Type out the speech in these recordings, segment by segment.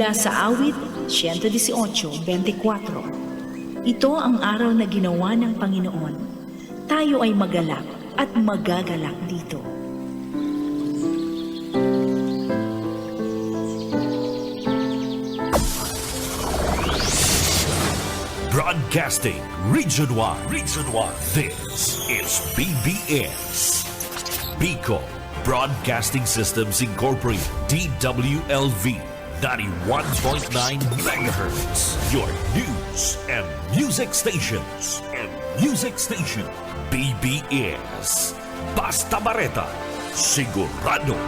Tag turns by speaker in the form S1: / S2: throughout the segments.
S1: Mula sa awit 118:24. Ito ang araw na ginawa ng Panginoon. Tayo ay magalak at magagalak dito.
S2: Broadcasting Region 1. This is BBS. Bicol Broadcasting Systems Incorporated. DWLV 91.9 MHz. Your news and music stations. BBS. Basta Bareta. Sigurado.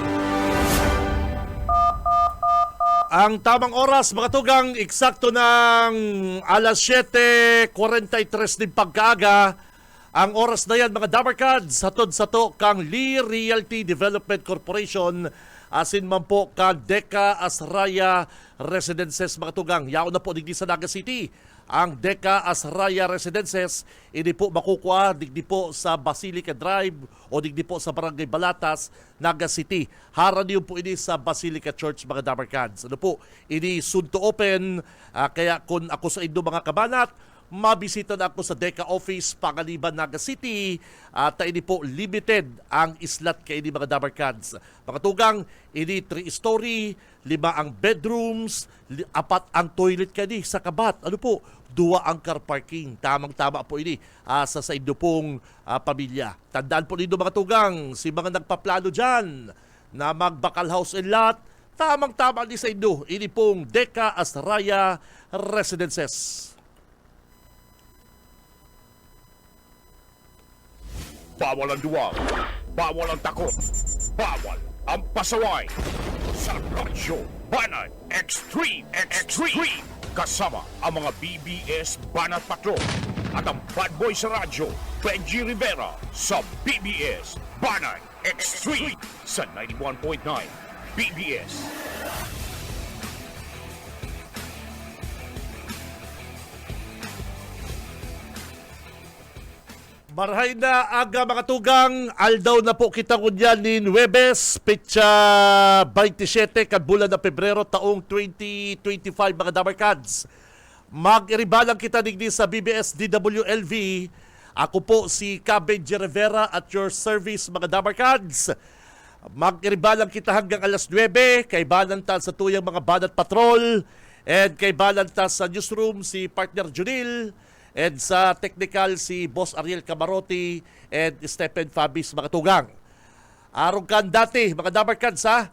S3: Ang tamang oras, mga tugang, eksakto ng alas 7:43 din pagkaaga. Ang oras na yan, mga Dabarkads, hatod sa to kang Lee Realty Development Corporation, asin man po kang Deca Asraya Residences, mga tugang. Yaon na po digdi sa Naga City. Ang Deca Asraya Residences, hindi po makukuha digdi po sa Basilica Drive o digdi po sa Barangay Balatas, Naga City. Hara niyo po ini sa Basilica Church, mga Dabarkads. Ano po, ini soon to open, kaya kung ako sa inyo mga kabanat, mabisita na ako sa Deca Office, Pangaliban, Naga City, at ini po limited ang islat kay ini mga Dabarkads. Mga tugang, ini 3-story, 5 ang bedrooms, 4 ang toilet kani sa kabat. Ano po, 2 ang car parking. Tamang-tama po ini sa inyo pong pamilya. Tandaan po ninyo mga tugang, si mga nagpaplano dyan na magbakal house and lot, tamang-tama ni sa inyo. Ini pong Deca Asraya Residences.
S4: Bawal ang duwag, bawal ang takot, bawal ang pasaway. Sa Radyo Banat Extreme. Kasama ang mga BBS Banat Patrol at ang bad boy sa radyo, Benji Rivera sa BBS Banat Extreme sa 91.9 BBS.
S3: Marhay na aga mga tugang, aldaw na po kita kunyan ni Huwebes, petsa 27, kadbulan na Pebrero, taong 2025 mga Dabarkads. Mag-iribalang kita digdi sa BBS DWLV. Ako po si Benji Rivera at your service mga Dabarkads. Mag-iribalang kita hanggang alas 9, kay Balanta sa tuyang mga Banat Patrol, and kay Balanta sa newsroom si partner Junil, and sa technical si Boss Ariel Camarote and Stephen Fabis mga tugang. Arong kan dati mga Dabarkads ha.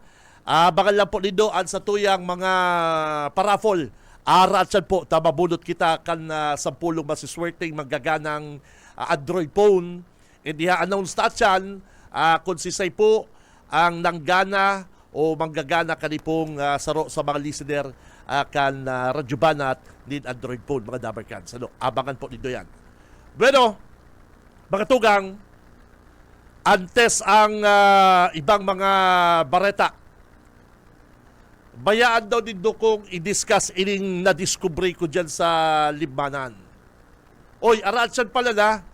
S3: Bangal lang po nindo an sa tuyang mga parafol. Aratsan po tamabunot kita kan 10 masiswerteng magaganang Android phone. And i-announce na atyan kung sisay po ang nanggana o manggagana kanipong saro sa mga listener kan Radyo Banat din Android phone mga Dabarkads. Ano, abangan po nito yan. Bueno, mga tugang, antes ang ibang mga bareta, bayaan daw din kong i-discuss ining na-discovery ko dyan sa Libanan. Oy, aratsan pala na.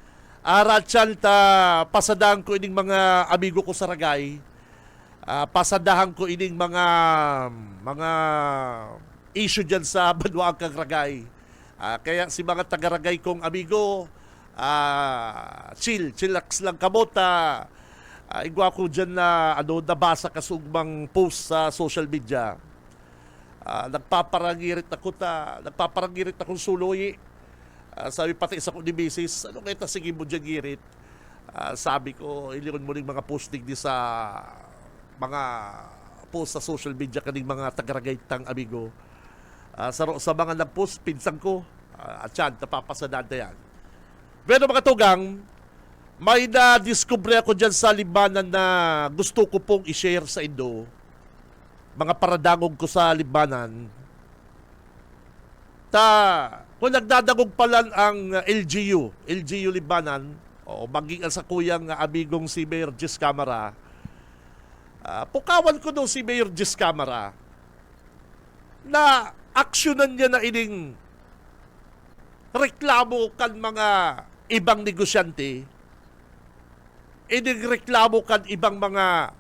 S3: Aratsan ta pasadahan ko ining mga amigo ko sa Ragay. Pasadahan ko ining mga issue dyan sa Banwaang Ragay. Kaya si mga taga-Ragay kong amigo, chillax lang kamota. Igwa ko dyan na nabasa kasugmang post sa social media. Nagpaparangirit akong suloy. Sabi pati isa ko ni Mrs., ano kaya sige mo dyan girit? Sabi ko, iliron mo rin mga posting di sa mga post sa social media kaning mga taga-Ragay tang amigo. Sa mga nag-post, pinsan ko, at yan, napapasadaan na yan. Pero mga tugang, may na-discover ako dyan sa Libanan na gusto ko pong i-share sa inyo. Mga paradangog ko sa Libanan. Kung nagdadagog pala ang LGU Libanan, o maging sa kuyang amigong si Mayor Jis Camara, pukawan ko daw si Mayor Jis Camara na aksyonan niya na ining reklamo kan mga ibang negosyante, ining reklamo kan ibang mga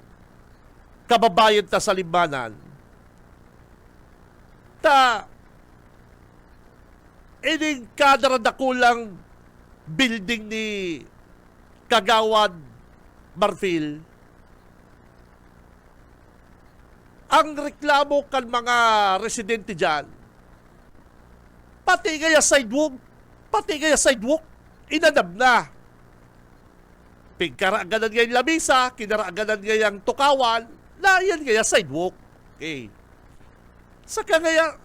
S3: kababayan ta sa Libanan, Ta, ining kadaradakulang building ni Kagawad Barfil, ang reklamo kan mga residente dyan, pati kaya sidewalk, inadab na. Pigkaraganan ngayong lamisa, kinaraganan ngayong tukawan, na yan kaya sidewalk. Okay. Saka ngaya,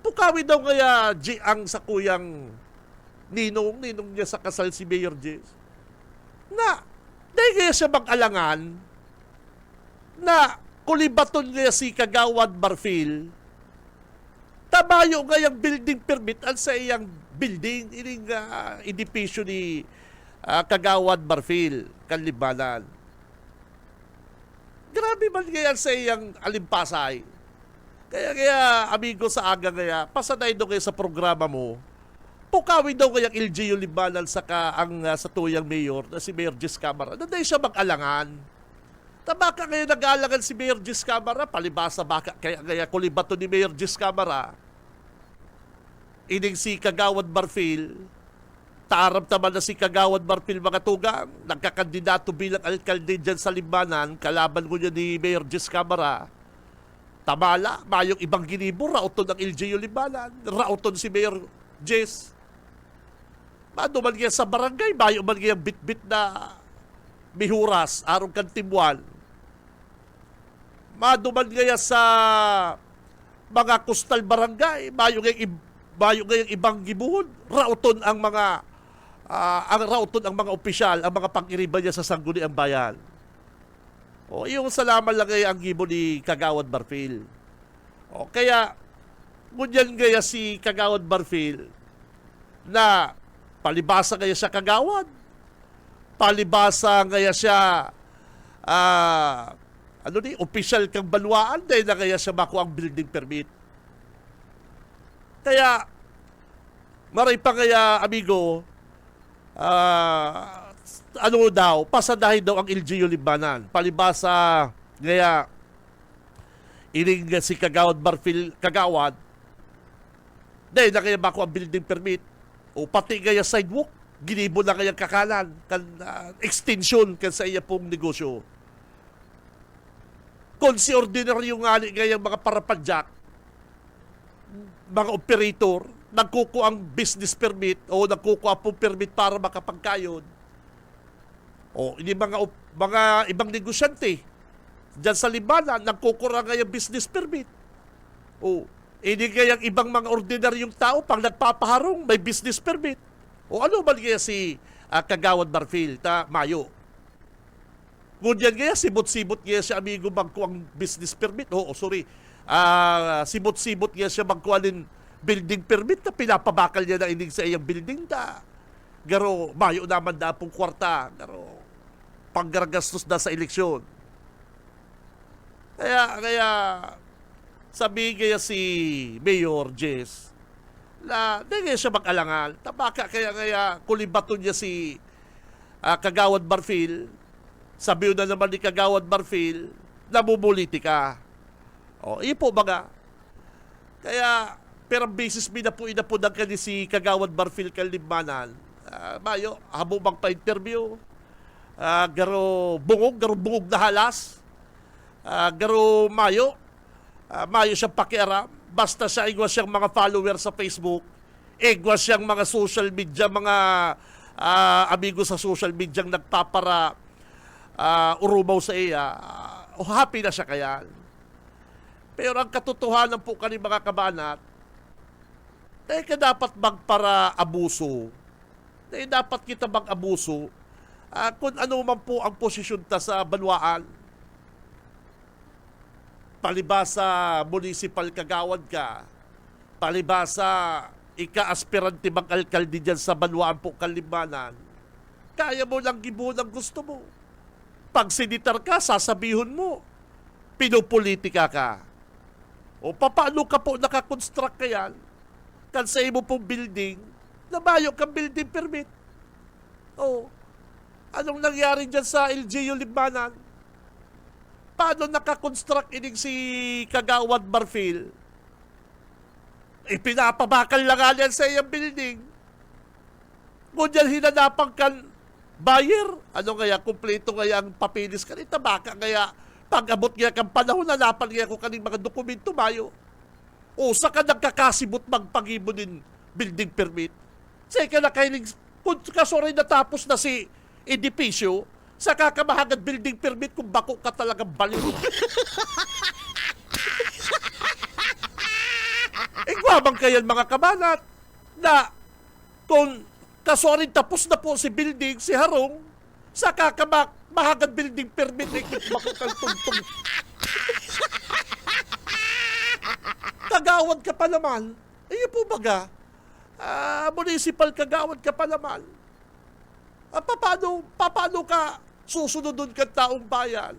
S3: tukawin daw ngaya ang sa kuyang ninong niya sa kasal si Mayor Jess. Na, dahil kaya siya mag-alangan, na kulibaton niya si Kagawad Barfil, tabayo ngayang building permit ang sa iyang building, ining edipisyo ni Kagawad Barfil, Kanlibanan. Grabe man kaya sa iyang alimpasay. Kaya amigo sa aga kaya, pasanay daw kayo sa programa mo, pukawin daw kayang LGU Libanan sa tuyang mayor na si Mayor Jess Camara. Nanday siya mag-alangan. Baka kayo nag-aalangan si Mayor Jess Camara, palibasa baka kaya kulibato ni Mayor Jess Camara. Ining si Kagawad Barfil, taarap naman na si Kagawad Barfil mga tugang, nagkakandidato bilang alkalde dyan sa Libanan, kalaban ko niya ni Mayor Jess Camara. Tamala, mayong ibang ginibo, rauton ang LGU Libanan, rauton si Mayor Jess. Mano man kaya sa barangay, mayo man kaya bit-bit na mihuras, arong kantimwan. Mano man kaya sa mga kustal barangay, mayo ngayong ibang gibuhon, rauton ang mga opisyal, ang mga pang-iriba niya sa sangguniang bayan. O, yung salamat lang ang gibo ni Kagawad Barfil. O, kaya, ngunyan gaya si Kagawad Barfil na palibasa gaya siya Kagawad, palibasa gaya siya opisyal kang Banwaan, dahil na gaya siya makuha ang building permit. Kaya, maray pa kaya, amigo, pasadahin daw ang LGU Libanan. Palibasa, ngaya, ining si Kagawad Barfil, Kagawad, dahil na kaya bako ang building permit, o pati kaya sidewalk, ginibo na kaya kakalan, extension kan sa iya pong negosyo. Kung si ordinaryo nga ngayang mga parapadyak, mga operator, nagkuko ang business permit o nagkuko ang permit para makapagkayod. O, ini mga ibang negosyante diyan sa Libanan, nagkukura ngayang business permit. O, ini kayang ibang mga ordinaryong tao pang nagpapaharong may business permit. O ano man kaya si Kagawad Barfil, mayo. Ngunyan kaya, sibot-sibot kaya siya, amigo, magkuha ang business permit. Sibot-sibot kaya siya magkuha ng building permit na pinapabakal niya na inig sa iyang building da. Garo, mayo naman da pong kwarta. Garo, panggargastos na sa eleksyon. Kaya, sabi kaya si Mayor Jess, na hindi siya mag-alangan. Tabaka kaya kulibato niya si Kagawad Barfil. Sabi na naman ni Kagawad Barfil, namumulitika. O, ipo baga. Kaya, perang basis inapunan ka ni si Kagawad Barfil Kanlibanan. Mayo, habo bang pa-interview. Garo bungog na halas. Garo mayo siyang pakiaram. Basta siya igwa siyang mga followers sa Facebook, igwa siyang mga social media, mga amigo sa social media ang nagpapara urumaw sa iya. Happy na siya kaya. Pero ang katotohanan po kani mga kabanat, ka dapat magpara abuso. Dapat kita mag-abuso kung ano man po ang posisyon ta sa Banwaan. Palibasa municipal kagawad ka, palibasa ika-aspirante mag-alkalde dyan sa Banwaan po Kanlibanan, kaya mo lang gibuon ang gusto mo. Pag sinitar ka, sasabihon mo, pinopolitika ka. O paano ka po nakakonstruct ka yan? Kansa mo pong building, nabayo kang building permit. O, anong nangyari dyan sa LGU Libanan? Paano nakakonstruct ining si Kagawad Barfil? Ipinapabakal lang nga yan sa iyang building. Ngunyan hinanapan kan buyer. Ano kaya, kumpleto kaya ang papilis kan itabaka. Kaya pag-abot nga kang panahon, hanapan nga ko kaning mga dokumento mayo. O sa ka nagkakasibot magpagibo din building permit. Sa ka na kailing, kung kasoray natapos na si edipisyo, sa kakamahagad building permit kung bako ka talagang baliw. Igwabang kayan mga kabanat na kung kasorin tapos na po si building, si Harong, sa kakamahagad building permit ay kung bako kang tungtong. Kagawad ka pa naman. Ayun po baga, municipal kagawad ka pa naman. Paano ka susunod doon ka taong bayan?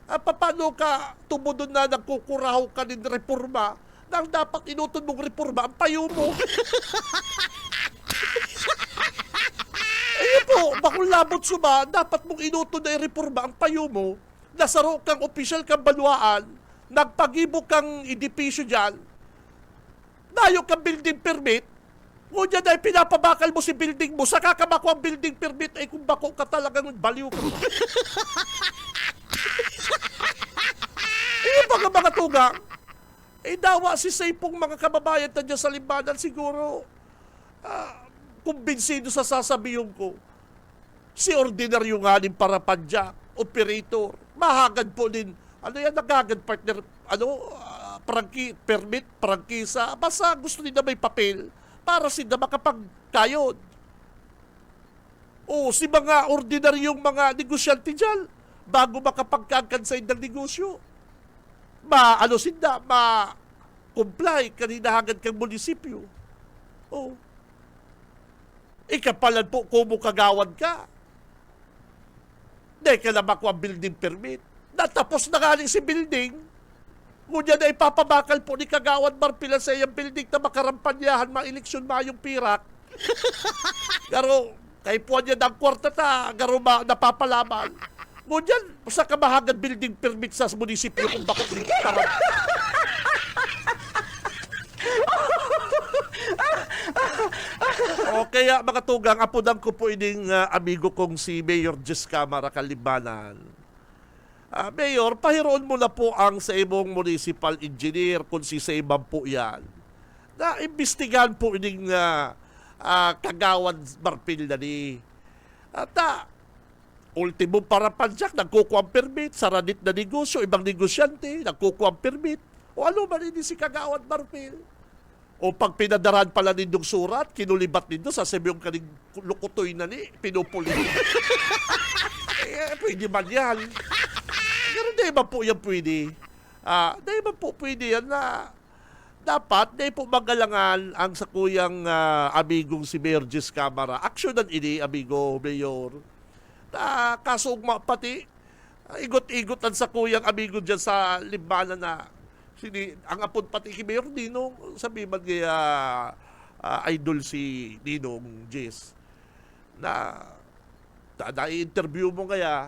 S3: Paano ka tumudod na nagkukuraw ka ng reforma na ang dapat inutod mong reforma ang payo mo? Ayun po, bakong labot suba, dapat mong inutod na reforma ang payo mo, nasaro kang opisyal kang baluaan, nagpagibo kang edipisyo dyan, nayo kang building permit, ngunyan ay pinapabakal mo si building mo, sa kakabako ang building permit, ay kung bako ka talagang baliw ka. Ayun mga tugang, dawa si Saypong mga kababayan na dyan sa Limbanan siguro, kumbinsido sa sasabihin ko, si ordinaryo nga din para padyak, operator, mahagad po din, nagagad partner, permit, prangkisa, basta gusto nila may papel para sila makapagkayod. O si mga ordinaryong mga negosyante dyan, bago makapagkakansay ng negosyo, ma-comply kanina hagad kang munisipyo. O, ikapalan po kung kagawad ka. Hindi ka na makuha building permit. Natapos na nga si building, ngunyan na ipapabakal po ni Kagawad Marpila sa iyang building na makarampanyahan, ma-eleksyon mayong pirak. Garo, kay po niya ng kwarta ta, garo napapalaman. Ngunyan, sa kamahagad building permit sa munisipyo kung bakit dito tarap. O kaya mga tugang, apudan ko po ining amigo kong si Mayor Jess Camara Kalibanan. Mayor, pahiroon mo na po ang sa imong municipal engineer kung si Sayman po yan. Na imbestigahan po ining Kagawad Marpil na ni. At ultimo para padyak, nagkukuha ang permit, saranit na negosyo, ibang negosyante, nagkukuha ang permit. O ano man hindi si Kagawad Marpil? O pag pinadaran pala nindong surat, kinulibat nindo, sasabi yung kaning lukutoy na ni, pinupuli. Pwede man yan. Pero di ba po yan pwede? Di ba po pwede yan na dapat, di po magalangan ang sa kuyang amigong si Mayor Jess Camara. Aksyonan ini, amigo, Mayor. Kasugma pati, igot-igotan sa kuyang amigo dyan sa Limbanan na ang apod pati kay Mayor Ninong, sabi man kaya idol si Ninong Jess na i-interview mo kaya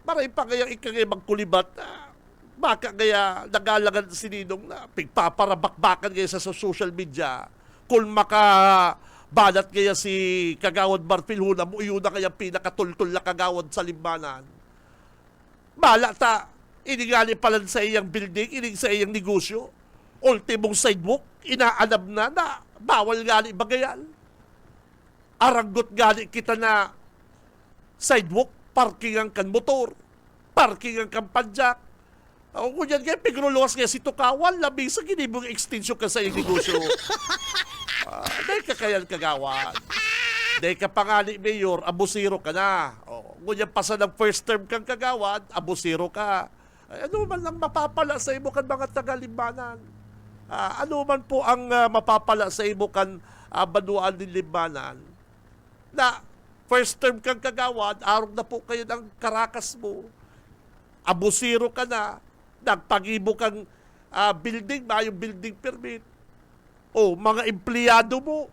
S3: maray pa kaya ikagay magkulibat baka kaya nagalagan si Ninong na pigpaparabakbakan kaya sa social media kung makabalat kaya si Kagawad Marpil Huna mo yun na kaya pinakatultul na kagawad sa Limbanan. Bala ta, iningali pala sa iyang building, ining sa iyang negosyo, ultimong sidewalk, inaanab na bawal gali bagayan. Aranggot gali kita na sidewalk, parking ang kan motor, parking ang kan padyak. O kunyan kaya, pigruluwas kaya si Tukawan, labing sa ginibong extension ka sa iyong negosyo. Dahil ka kaya kagawan. Dahil ka pangali, Mayor, abusiro ka na. O, kunyan pasa ng first term kang kagawan, abusiro ka. Ano man lang mapapala sa imo kan mga taga-Limbanan? Ano man po ang mapapala sa imo kan banuan ng Limbanan? Na first term kang kagawad, arog na po kayo ng karakas mo. Abusiro ka na. Nagpagibo kang building, mayong building permit. O, mga empleyado mo.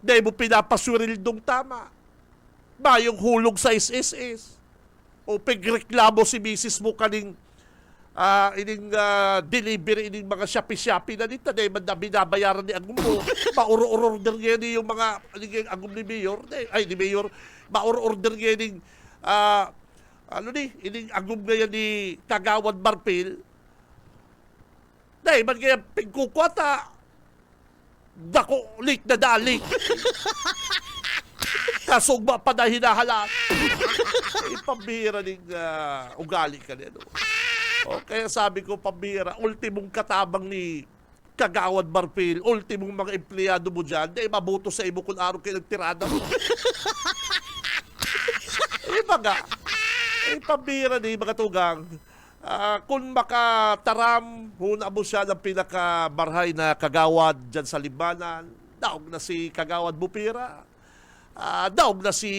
S3: Dahil mo pinapaswirildong tama. Mayong hulog sa SSS. O pagreklamo si misis mo kaning ining delivery ining mga Shopee na nita dahil man na binabayaran ni Agum mo. Mauro-order ngayon yung mga ining Agum ni Mayor. Ni Mayor. Mauro-order ngayon ining ining Agum ngayon ni Kagawad Marpil. Dahil man ngayon pingkukwata. Dako, lik na dalik. Kasugba pa na hinahalat. Pambihira ng ugali ka nito. O, kaya sabi ko, pambihira, ultimong katabang ni Kagawad Marpil, ultimong mga empleyado mo dyan, dahil mabuto sa imo kung araw kayo nagtirada mo. Iba nga. Pambihira ni mga tugang. Kung makataram, huna mo siya ng pinakabarhay na kagawad dyan sa libanan, daog na si Kagawad Bupira. Daog na si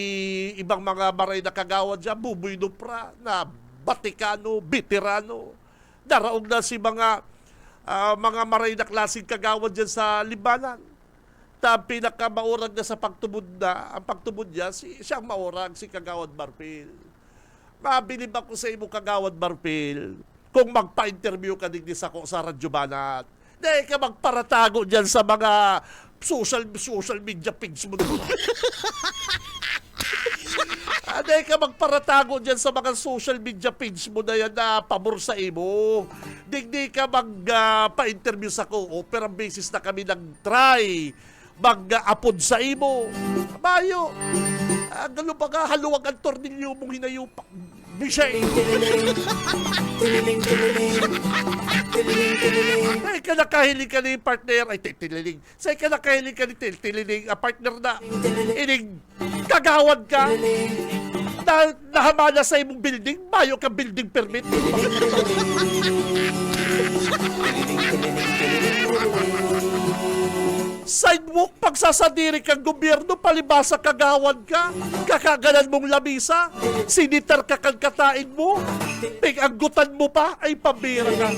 S3: ibang mga maray na kagawad dyan, Buboy Nupra, na Batikano, Veterano. Daraog na si mga maray na klaseng kagawad dyan sa libanan. Ta pinakamaurag na sa pagtubod na, ang pagtubod niya, siyang maurag, si Kagawad Marpil. Mabilib ako sa imo Kagawad Marpil kung magpa-interview ka din sa Radyo Banat. Dahil ka magparatago dyan sa mga social media page mo. Dahil ka magparatago dyan sa mga social media page mo na yan na pabor sa imo. Di ka magpa-interview sa ko. Pero ang basis na kami nag-try mag-apod sa imo. Mayo. Gano'n ba nga haluwag ang tornilyo mong hinayupak? Bishay! Ay, ka nakahiling ka ni partner. Ay, tililing. Say ka nakahiling ka ni tililing partner na. Ining kagawad ka. Nahamana sa imong building. Mayo ka building permit. Sidewalk, pagsasadiri kang gobyerno, palibasa kagawad ka, kakagalan mong lamisa, sinitar ka kang katain mo, pig-anggutan mo pa, ay pambira ka.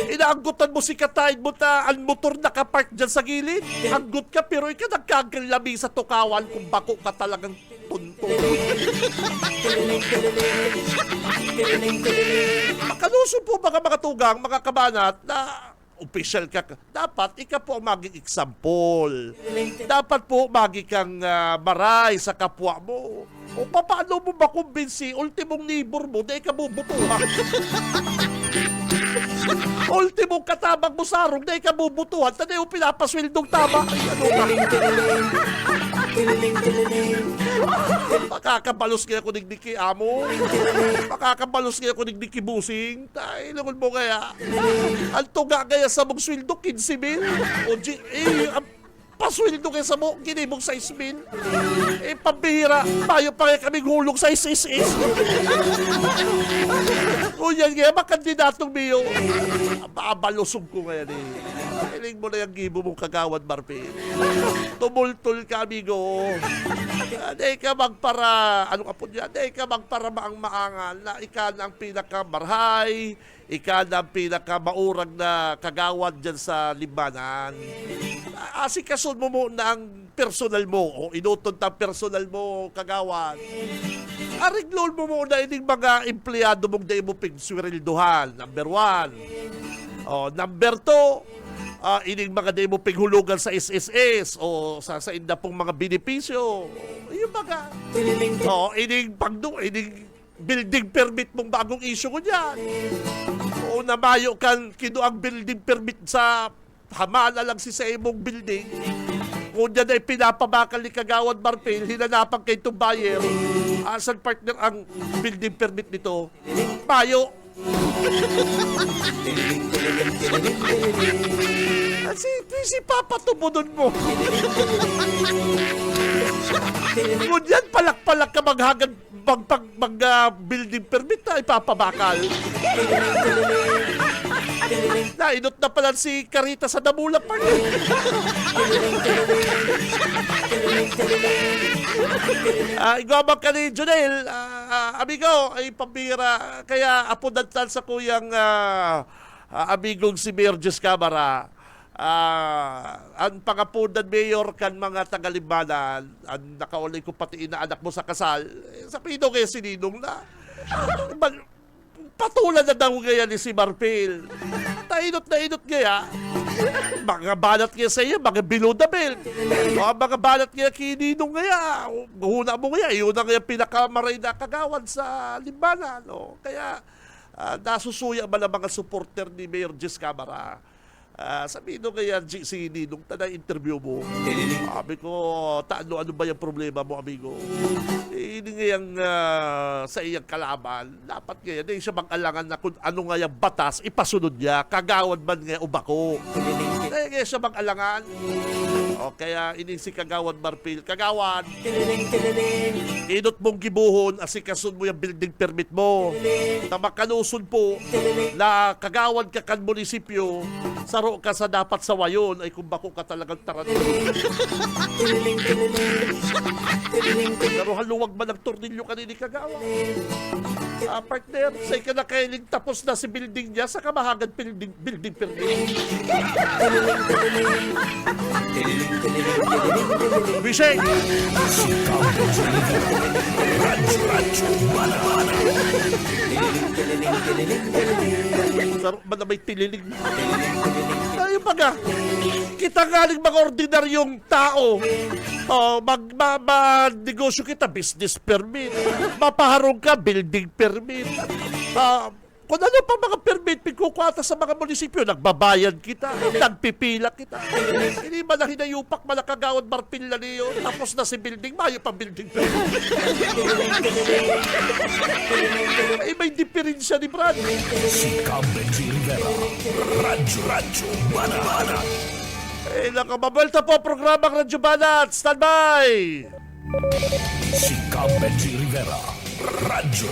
S3: Inaanggutan mo si katain mo ta, ang motor nakapark dyan sa gilid, anggut ka, pero ikaw nagkagang lamisa tukawan kung bako ka talagang tunto. Makaluso po mga tugang, mga kabanat, na official ka, dapat ikaw po ang maging example. Dapat po maging kang maray sa kapwa mo. O paano mo makumbinsi, ultimong neighbor mo, na ikaw bubutuhan. Ultimong katabang mo sarong, na ikaw bubutuhan, na yung pinapaswildong tama. Ay, ano ka? Makakabalos kaya ko nigdiki amo. Makakabalos kaya ko nigdiki busing. Tay, langon mo kaya. Ang tuga kaya sa mong sweldo, 15,000. O ang pasweldo kaya sa mo, ginibong 6,000. Pambihira. Tayo pa kaya kaming hulog sa SSS. O yan kaya, makandidatong biyo. Mabalusog ko kaya ni. Kailing mo na yung gibo mong Kagawad Marpil. Tumultul ka, amigo. Dahil ka magpara, ano ka po niya? Dahil ka magpara maangal na ika na ang pinakamarhay, ika na ang pinakamaurag na kagawad dyan sa libanan. Asikasun mo muna ang personal mo, o inutod ang personal mo, kagawad. Ariglol mo muna ining mga empleyado mong dahil mo pigswirilduhan. Number 1. Number 2, ining mga dahil mo pighulugan sa SSS o sa inda pong mga benepisyo. Yung mga, ining building permit mong bagong issue ko dyan. O namayo kang kinuang building permit sa hamala lang sa imong building. Kung dyan ay pinapabakal ni Kagawad Marpil, hinanapan kay itong buyer. Asan partner ang building permit nito? Mayo. Si Papa tumunon mo. Kung yan palak-palak ka maghagan building permit na ipapabakal. Nainot na pala si Carita sa Damula Park. Igwabang ka ni Jonel, amigo, ay pambira. Kaya apudantan sa kuyang amigong si Mayor Jess Camara. Ang pangapunan mayor kan mga tagalibanan, ang nakaulay ko pati inaanak mo sa kasal, sa pino kaya sininong na. Patulan na daw ngayon ni si Marpil. Nainot na inot ngaya. Mga banat ngaya sa iya, mga below the belt. Mga banat ngaya kininong ngaya. Huna mo ngaya, yun ang ngaya pinakamaray na kagawan sa limbana. No? Kaya nasusuya ba ng mga supporter ni Mayor Jess Camara? Sabi nung kaya si Ninong, interview mo. Sabi ko, ano ba yung problema mo, amigo? Hindi ngayang sa iyang kalaban, dapat ngayon, hindi siya mag-alangan na kung ano nga yung batas, ipasunod niya, kagawad man nga ubako. Kaya siya mag-alangan. O kaya si Kagawad Marpil, Kagawad, inot mong gibuhon, asikasun mo yung building permit mo. Na makalusun po, na kagawad ka kan munisipyo, saro ka sa dapat sa wayon, ay kung bako ka talagang tarantado. Pero haluwag man ang tornilyo kanini Kagawad. Partner, say ka na kailing tapos na si building niya sa kamahagan building permit. Biseng! Saro ba na may tililig? Tayo baga, kita galing mga ordinaryong tao. Mag-negosyo kita, business permit. Mapaharong ka, building permit. Kung ano pa mga permit, pagkukwata sa mga munisipyo, nagbabayan kita, nagpipila kita. Hindi ba na hinayupak, malakagawad Marpil na niyo, tapos na si building, mayo pa building permit. Ay, may diferensya ni Brad.
S2: Si Benji Rivera, Radyo Banat.
S3: Nakababelta po programang Radyo Banat. Standby!
S2: Si Benji Rivera, Radyo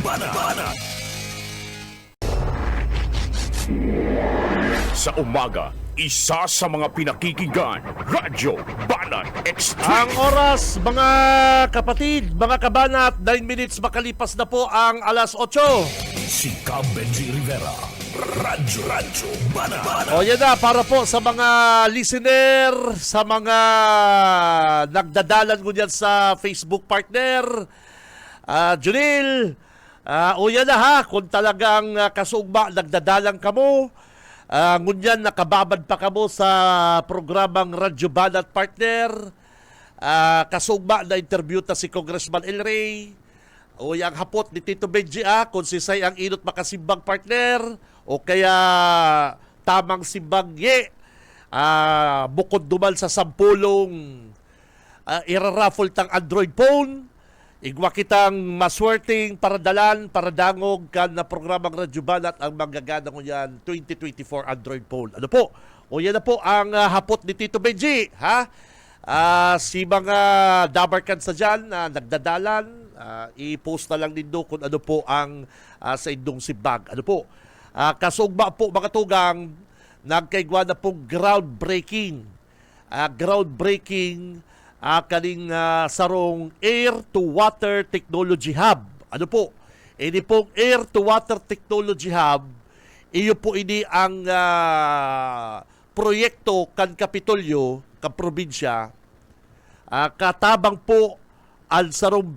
S2: Banat.
S4: Sa umaga, isa sa mga pinakikinggan, Radyo Banat Extreme.
S3: Ang oras, mga kapatid, mga kabanat, 9 minutes makalipas na po ang alas 8.
S2: Si Benji Rivera, Radyo Banat.
S3: O yan na, para po sa mga listener, sa mga nagdadalan ko dyan sa Facebook partner, Junil, o yan na ha, kung talagang kasugma, nagdadalang kamo, ngunyan nakababad pa kamo sa programang Radyo Banat partner, kasugma na interview ta si Congressman El Rey, o yang hapot ni Tito Benji kung sisay ang inot makasimbang partner, o kaya tamang simbang bukod duman sa sampulong iraraffle tang Android phone, igwa kitang maswerteng para dalan, para dangog kan na programang Radyo Banat ang manggagana ko yan 2024 Android phone. Ano po? O yan na po ang hapot ni Tito Benji, ha? Si mga dabarkan sa dyan na nagdadalan, i-post na lang nindo kung ano po ang sa indong simbag. Ano po? Kasugba po mga tugang, nagkaigwa na pong groundbreaking. Kaning sarong Air-to-Water Technology Hub. Ano po? Ini pong Air-to-Water Technology Hub, iyo po ini ang proyekto kan Kapitolyo, kan probinsya, katabang po ang sarong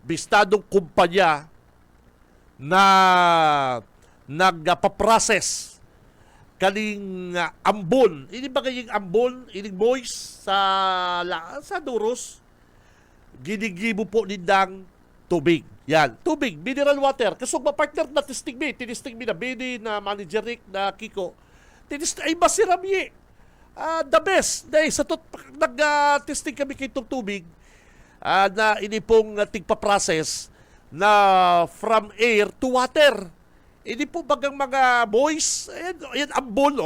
S3: bistadong kumpanya na nagpaprocess kaling ambon. Ini ba kayong ambon, ining moist sa duros, ginigibo po nindang tubig. Yan, tubig, mineral water. Kasong partner na tinisting mi na Bini, na manager Rick, na Kiko. Ay masirami. The best. Dahil sa nag-testing kami kay itong tubig, na ini pong tigpa-process na from air to water. Hindi po bagang mga boys, ayan ambon,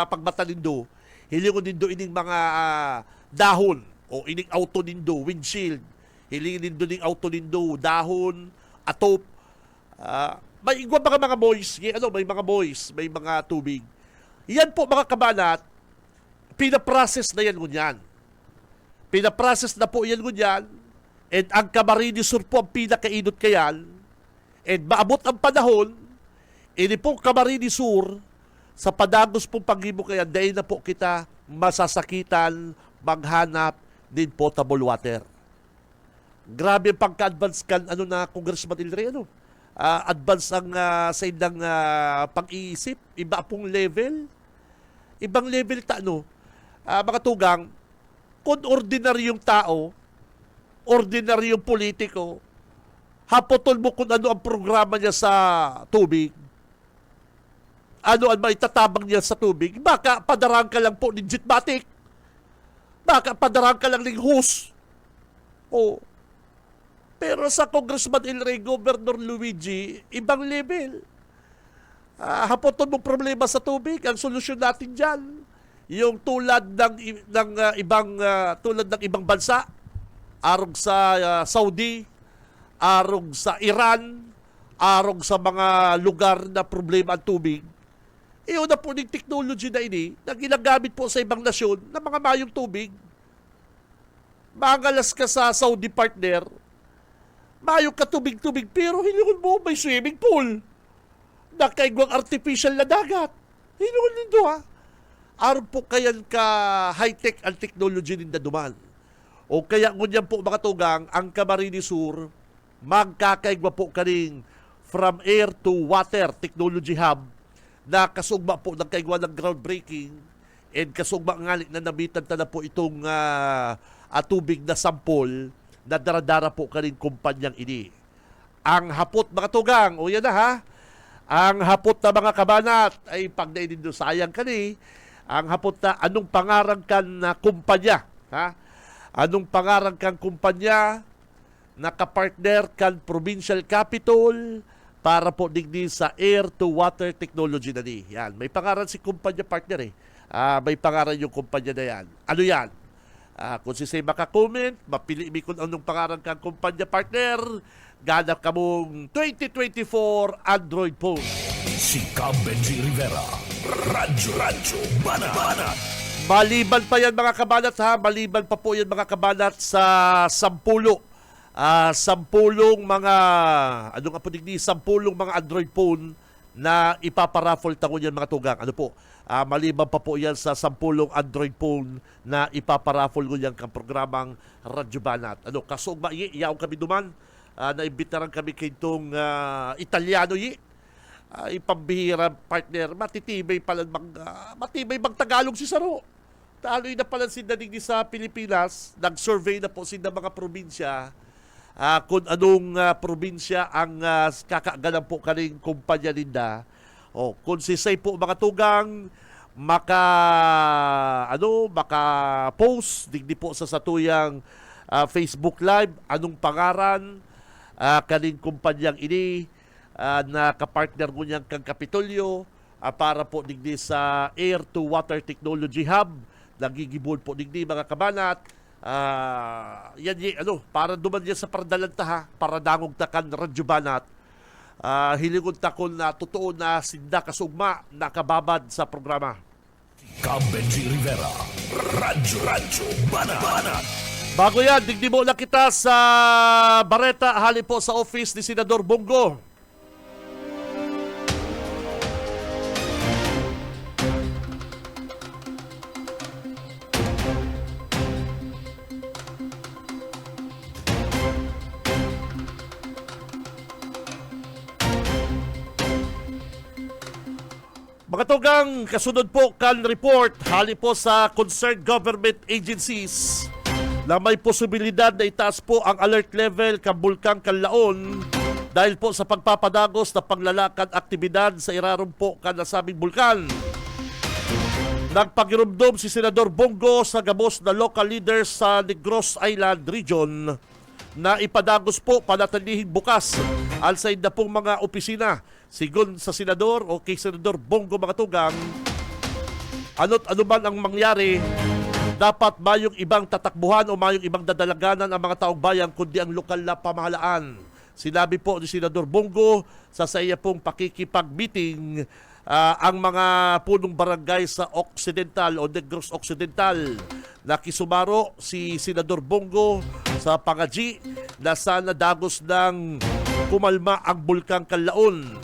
S3: pagmata nindo, hilingon nindo ining mga dahon, o ining auto nindo, windshield, hilingin nindo ning auto nindo, dahon, atop, may igwa mga boys, may mga boys, may mga tubig. Yan po mga kabanat, pinaprocess na yan ngunyan. Pinaprocess na po yan ngunyan, and ang Camarines Sur po ang pinakainot kayan, and maabot ang panahon, ini pong Camarines Sur, sa padagos pong pag-ibo kaya, dahil na po kita masasakitan, maghanap din potable water. Grabe ang pagka-advance kan, na Congressman El Rey, advance ang sa ilang pag-iisip, iba pong level. Ibang level mga tugang, kung ordinaryong tao, ordinaryong politiko, hapotol mo kung ano ang programa niya sa tubig, ano ang maitatabang niya sa tubig, baka padarang ka lang po ng Jitmatic, baka padarang ka lang ng hose. O, pero sa Congressman El Rey, Governor Luigi, ibang level. Hapotol mo problema sa tubig, ang solusyon natin dyan, yung tulad ng ibang bansa, arog sa Saudi, arog sa Iran, arog sa mga lugar na problema ang tubig. Iyon na po ng technology na ini na ginagamit po sa ibang nasyon na mga mayong tubig. Mangalas ka sa Saudi partner, mayong katubig-tubig, pero hinuhon mo may swimming pool. Nakaigwang artificial na dagat. Hinuhon nindo Aron po kayan ka high-tech ang technology ninda duman. O kaya ngunyan po mga tugang, ang Camarines Sur, magkakaigwa po kaning from air to water technology hub na kasugma po ng kaigwa ng groundbreaking and kasugma nga na nabitan na po itong tubig na sampol na daradara po kaning kumpanyang ini. Ang hapot mga tugang, o yan na ang hapot na mga kabanat ay pag nainindo sayang kani, ang hapot na anong pangarang kan na kumpanya, anong pangarang kan kumpanya na kapartner kan provincial capital para po digdi sa air to water technology na ni. Yan, may pangaran si kumpanya partner may pangaran yung kumpanya na yan. Ano yan? Kung si Say maka-comment, mapili mi kung anong pangaran kang kumpanya partner, ganap ka mong 2024 Android phone.
S2: Si Cam Benji Rivera, Radyo Banat.
S3: Maliban pa yan mga kabanat maliban pa po yan mga kabanat sa 10 mga mga Android phone na ipaparaffle tangon yan mga tugang. Ano po? Maliban pa po yan sa 10 Android phone na ipaparaffle ko yan kang programang Radyo Banat. Ano, kasog iyaw kami duman, naimbitaran kami kay itong Italiano ipambihira partner, matitibay magtagalog si Saro. Taloy na pala si Danig sa Pilipinas, nag-survey na po sila mga probinsya, kung anong probinsya ang kakagalan po kaning kumpanya ninda. Kung si Say po mga tugang maka-post digdi po sa satuyang Facebook Live anong pangaran kaning kumpanyang ini na kapartner mo niyang kang Kapitolyo para po digdi sa air to water technology hub nagigibol po digdi mga kabanat. Para duman yan sa pardalantaha, para dangog takan Radyo Banat. Hilingon takon na totoo na sinda kasugma nakababad sa programa.
S2: Cam Benji Rivera, Radyo Banat.
S3: Bago yan, digdi mo na kita sa Bareta, hali po sa office ni Senador Bongo. Mga tugang, kasunod po kan report hali po sa concerned government agencies na may posibilidad na itaas po ang alert level kan Bulkang Kanlaon dahil po sa pagpapadagos na panglalakad aktibidad sa irarom po kan nasabing bulkan. Nagpagirumdom si Senador Bongo sa gabos na local leaders sa Negros Island region na ipadagos po panatilihing bukas alsaid na pong mga opisina. Sigon sa Senador o kay Senador Bongo mga tugang, ano man ang mangyari, dapat mayong ibang tatakbuhan o mayong ibang dadalaganan ang mga taong bayan kundi ang lokal na pamahalaan. Sinabi po ni Senador Bongo sa saya pong pakikipag-meeting ang mga punong barangay sa Occidental o Negros Occidental. Nakisumaro si Senador Bongo sa pangaji na sana dagos ng kumalma ang Bulkang Kanlaon.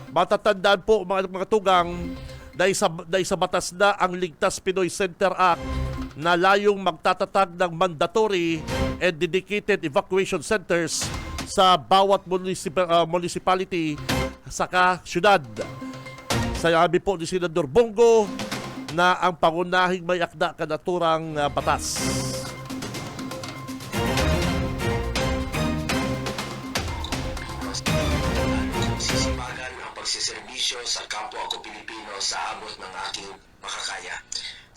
S3: Matatandaan po mga tugang na isa batas na ang Ligtas Pinoy Center Act na layong magtatatag ng mandatory and dedicated evacuation centers sa bawat municipality saka syudad. Sabi po ni Senador Bongo na ang pangunahing may akda kanaturang batas.
S5: Sisipagan ang pagsiservisyo sa kapwa ko Pilipino sa abot ng aking makakaya.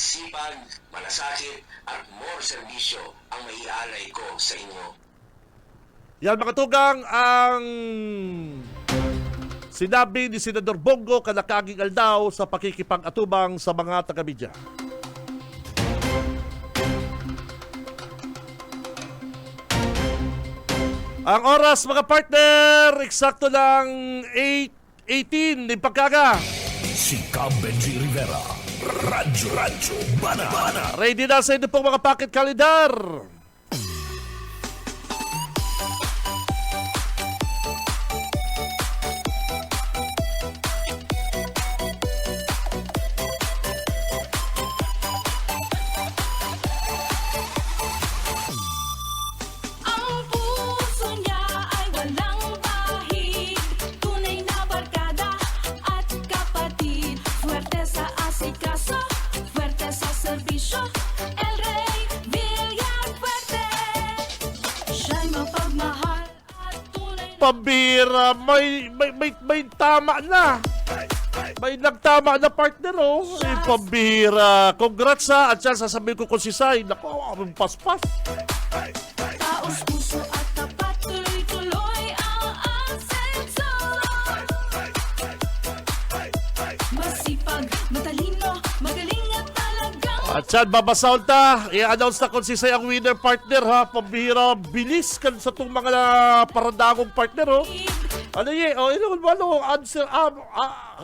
S5: Sipag, malasakit, at more serbisyo ang maialay ko sa inyo.
S3: Yan mga tugang ang sinabi ni Senador Bongo kanakaging aldaw sa pakikipag-atubang sa mga taga-media. Ang oras mga partner, eksakto ng 8:18 ng pagkaga.
S2: Si Cam Benji Rivera. Radyo Banana.
S3: Ready na sa inyo pong mga pocket calendar.
S6: Ang puso niya ay walang bahid, tunay na barkada at kapatid. Fuerte sa asikaso, fuerte sa serbisyo, El Rey Villafuerte. Siya'y mapagmahal at tunay na
S3: Pambira, may tama na. May nagtama na partner, oh. Ay, pambira. Congrats ha. At yan, sasabihin ko kung si Sai. Naku, ang paspas.
S6: taos puso at tapat, tuloy-tuloy ang asenso. Masipag, matalino, magaling at talagang
S3: At yan, babasahon ta. I-announce na kung si Sai ang winner partner, ha. Pambira, bilis kan sa itong mga paradangong partner, oh. Ano yun? Oh, ano, answer.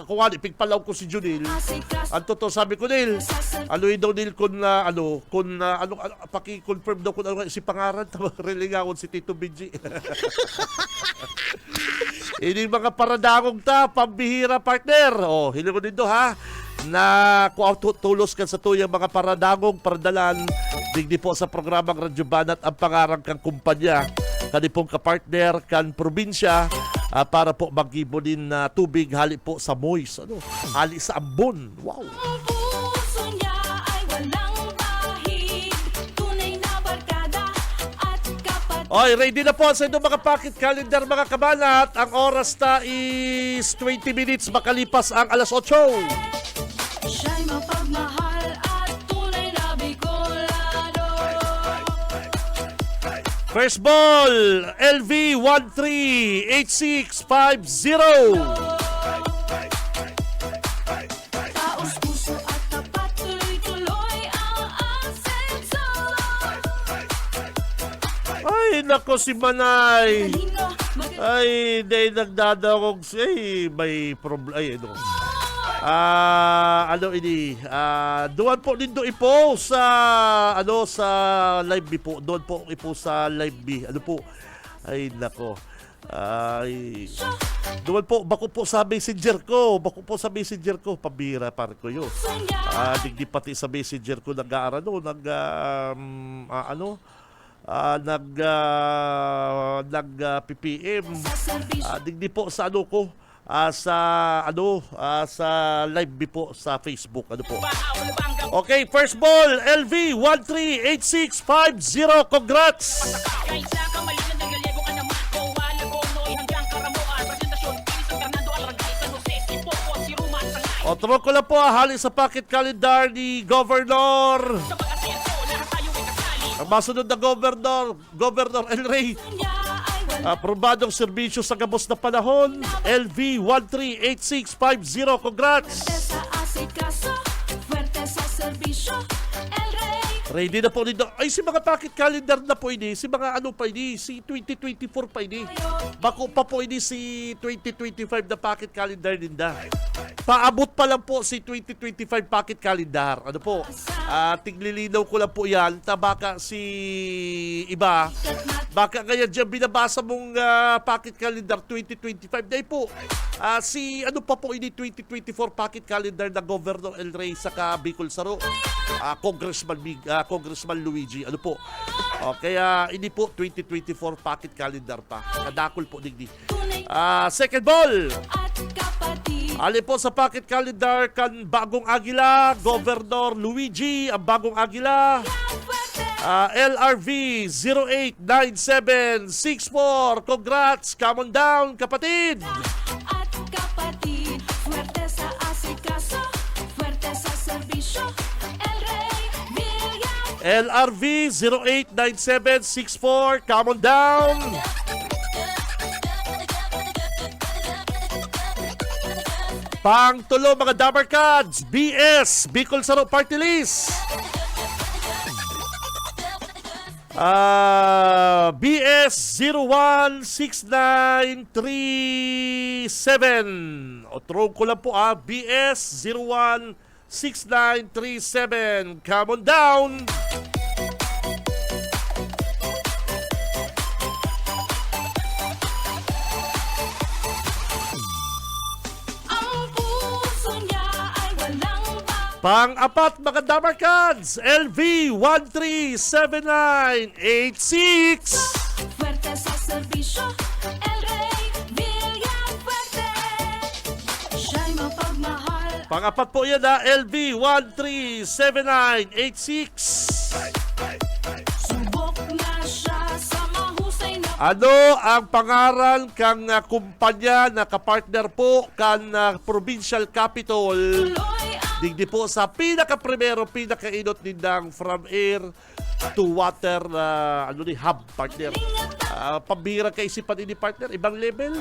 S3: Kung ano, pigpalaw ko si Junil.
S6: asikaso.
S3: Ang totoo, sabi ko, Nil. Ano daw, Nil, kung paki-confirm daw kung ano si pangaran. Relingawan si Tito Benji. Ini mga paradangong ta, pambihira partner. Oh, hili ko dito ha. Na kung tulos ka sa tuyang mga paradangong paradalan, digdi po sa programang Radyo Banat ang pangarang kang kumpanya. Kani pong kapartner, kan probinsya, para po mag-ibonin na tubig hali po sa moist. Ano? Hali sa ambon. Wow.
S6: Ang puso niya ay walang bahid, tunay na barkada at kapatid.
S3: Oy, ready na po sa inyong mga pocket calendar mga kabanat. Ang oras na is 20 minutes makalipas ang alas 8.
S6: Siya'y mapagmahal at tunay na Bicolano.
S3: First ball, LV 138650.
S6: Taos puso at tapat, tuloy-tuloy ang asenso.
S3: Ay, nako si Manay.
S6: Talino, magaling
S3: Ay, dahil nagdadakog may problem. Ay, ano. Ano ini? Doon po nindo i-post sa sa live B po. Doon po i-post sa live B. Ano po? Ay, nako. Ay, doon po, bako po sa messenger ko. Pabira, par ko yun.
S6: niya.
S3: Digdi pati sa messenger ko PPM.
S6: Sa serbisyo,
S3: Digdi po sa ano ko, sa live B po sa Facebook. Ano po? Okay, first ball, LV 138650. Congrats! Otro ko lang po, hali sa pocket calendar ni Governor. Ang masunod na Governor El Rey.
S6: niya ay walang
S3: Aprobadong serbisyo sa gabos na panahon. LV 138650. Congrats!
S6: sa asikaso, fuerte sa serbisyo, El Rey.
S3: Ready na po nito. Ay, si mga pocket calendar na po ini. Si mga ano pa ini. Si 2024 pa ini. Bako pa po ini si 2025 na pocket calendar ninda. Paabot pa lang po si 2025 pocket calendar. Ano po? Tiglilinaw ko lang po yan. Baka si iba, baka kaya dyan binabasa mong pocket calendar 2025. Dahil po, si ano pa po ini 2024 pocket calendar na Governor El Rey saka Bicol Saro. Congressman Luigi. Ano po? Kaya hindi po 2024 pocket calendar pa. Kadakol po digdi.
S6: tunay
S3: Second ball.
S6: at kapatid.
S3: Ali po sa pocket calendar kan Bagong Agila, Governor Luigi, ang Bagong Agila.
S6: Fuerte
S3: LRV 089764. Congrats, come on down, kapatid.
S6: at kapatid. Fuerte sa asikaso, fuerte sa serbisyo. El Rey Villar.
S3: LRV 089764. Come on down. Pangtulo mga Dabar Cards, BS, Bicol Saro Party List. BS 016937. O throw ko lang po BS 016937. Come on down.
S6: Ang puso niya ay walang
S3: Pang-apat mga Dabar Cards, LV 137986.
S6: fuerte sa serbisyo. El Rey Villar Fuerte. Siya'y mapagmahal.
S3: Pang-apat po yan LV 137986.
S6: Subok na siya sa mahusay na
S3: Ano ang pangaran kang kumpanya na kapartner po kan provincial capital?
S6: tuloy ang
S3: Digdi po sa pinaka-primero, pinaka-inot nindang from air to water hub partner. Pambira kaisipan ini partner, ibang level.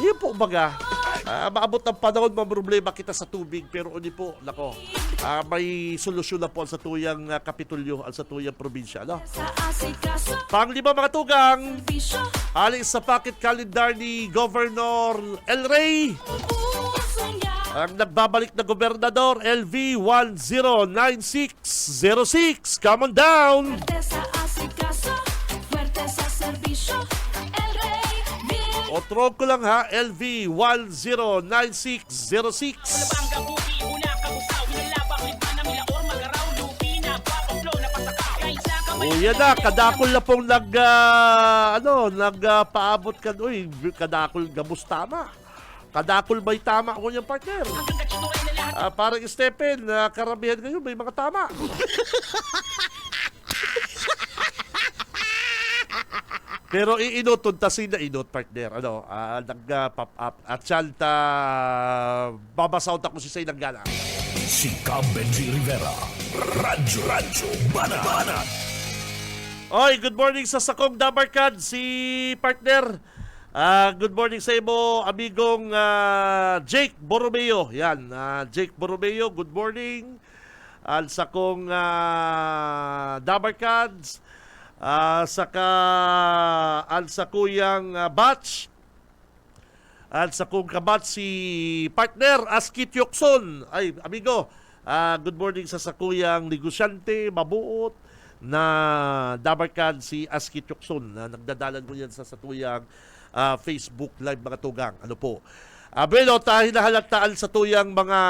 S3: Iyon po baga. Maabot ang panahon, problema kita sa tubig. Pero hindi po, nako, may solusyon na po sa tuyang kapitulyo, sa tuyang probinsya. No?
S6: sa asikaso,
S3: Panglima mga tugang,
S6: serbisyo.
S3: alis sa pocket calendar ni Governor El Rey.
S6: Ang puso niya
S3: Ang nagbabalik na gobernador, LV 109606. Come on down!
S6: fuerte sa asikaso, fuerte sa serbisyo. El Rey Villar.
S3: O throw ko lang LV 109606. O yan na, kadakol na pong nagpaabot ka. Uy, kadakol gabos tama. Kadakol may tama ko niyang partner. Parang Stephen, karamihan kayo may mga tama. Pero iinot, tuntasin na inot, partner. Nag-pop up. At siyalta, babasaw ako si Say Nanggala.
S2: Si Cam Benji Rivera. Radyo Banat.
S3: Oy, good morning sa Sakong Dabarkad, si partner. Good morning sa imo, amigong Jake Borromeo. Yan, Jake Borromeo, good morning. Al Sakong Dabarkads. Saka al sa kuyang batch. Al sa kong kabatch si partner Askit Yokson. Ay, amigo, good morning sa sakuyang negosyante, mabuot na Dabarkad si Askit Yokson. Nagdadalan ko yan sa satuyang Facebook Live mga tugang. Ano po? Bueno, hinahalagtaan sa tuyang mga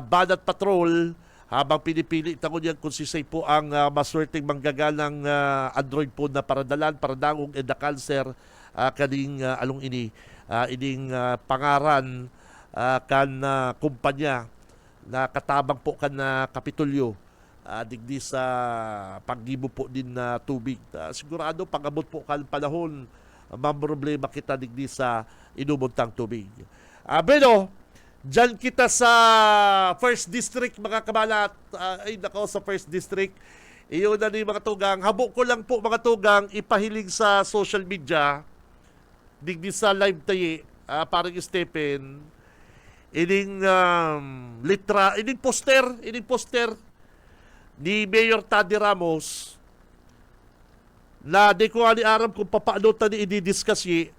S3: Banat Patrol habang pinipili ito niyan kung si Say po ang maswerteng manggagalang Android phone na paradalan, paradangong and the cancer kaning along ining pangaran kan kumpanya na katabang po kan Kapitolyo digdi sa paggibo po din na tubig. Sigurado pag-abot po kan panahon problema kita digdi sa inubuntang tubig. Bueno, dyan kita sa First District mga kabalat. Ay nako, sa First District. Iyon na ni mga tugang. Habo ko lang po mga tugang ipahiling sa social media digdi sa live tayo parang Stephen ining poster ni Mayor Taddy Ramos na di ko ani aram kung papaano tani i-discuss yi.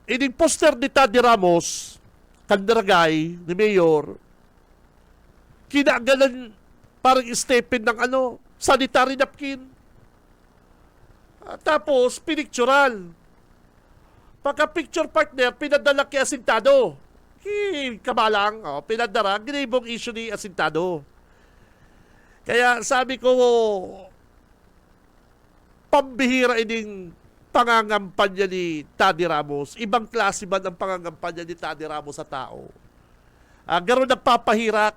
S3: Ining poster ni Taddy Ramos, kandaragay ni Mayor, kinagalan parang Stephen ng sanitary napkin. Tapos, pinictural. Pagka-picture partner, pinadala kay Asintado. Kamalang, pinadala, ginibong issue ni Asintado. Kaya sabi ko, pambihira ining pangangampanya ni Taddy Ramos. Ibang klase ba ng pangangampanya ni Taddy Ramos sa tao? Garo nagpapahirak.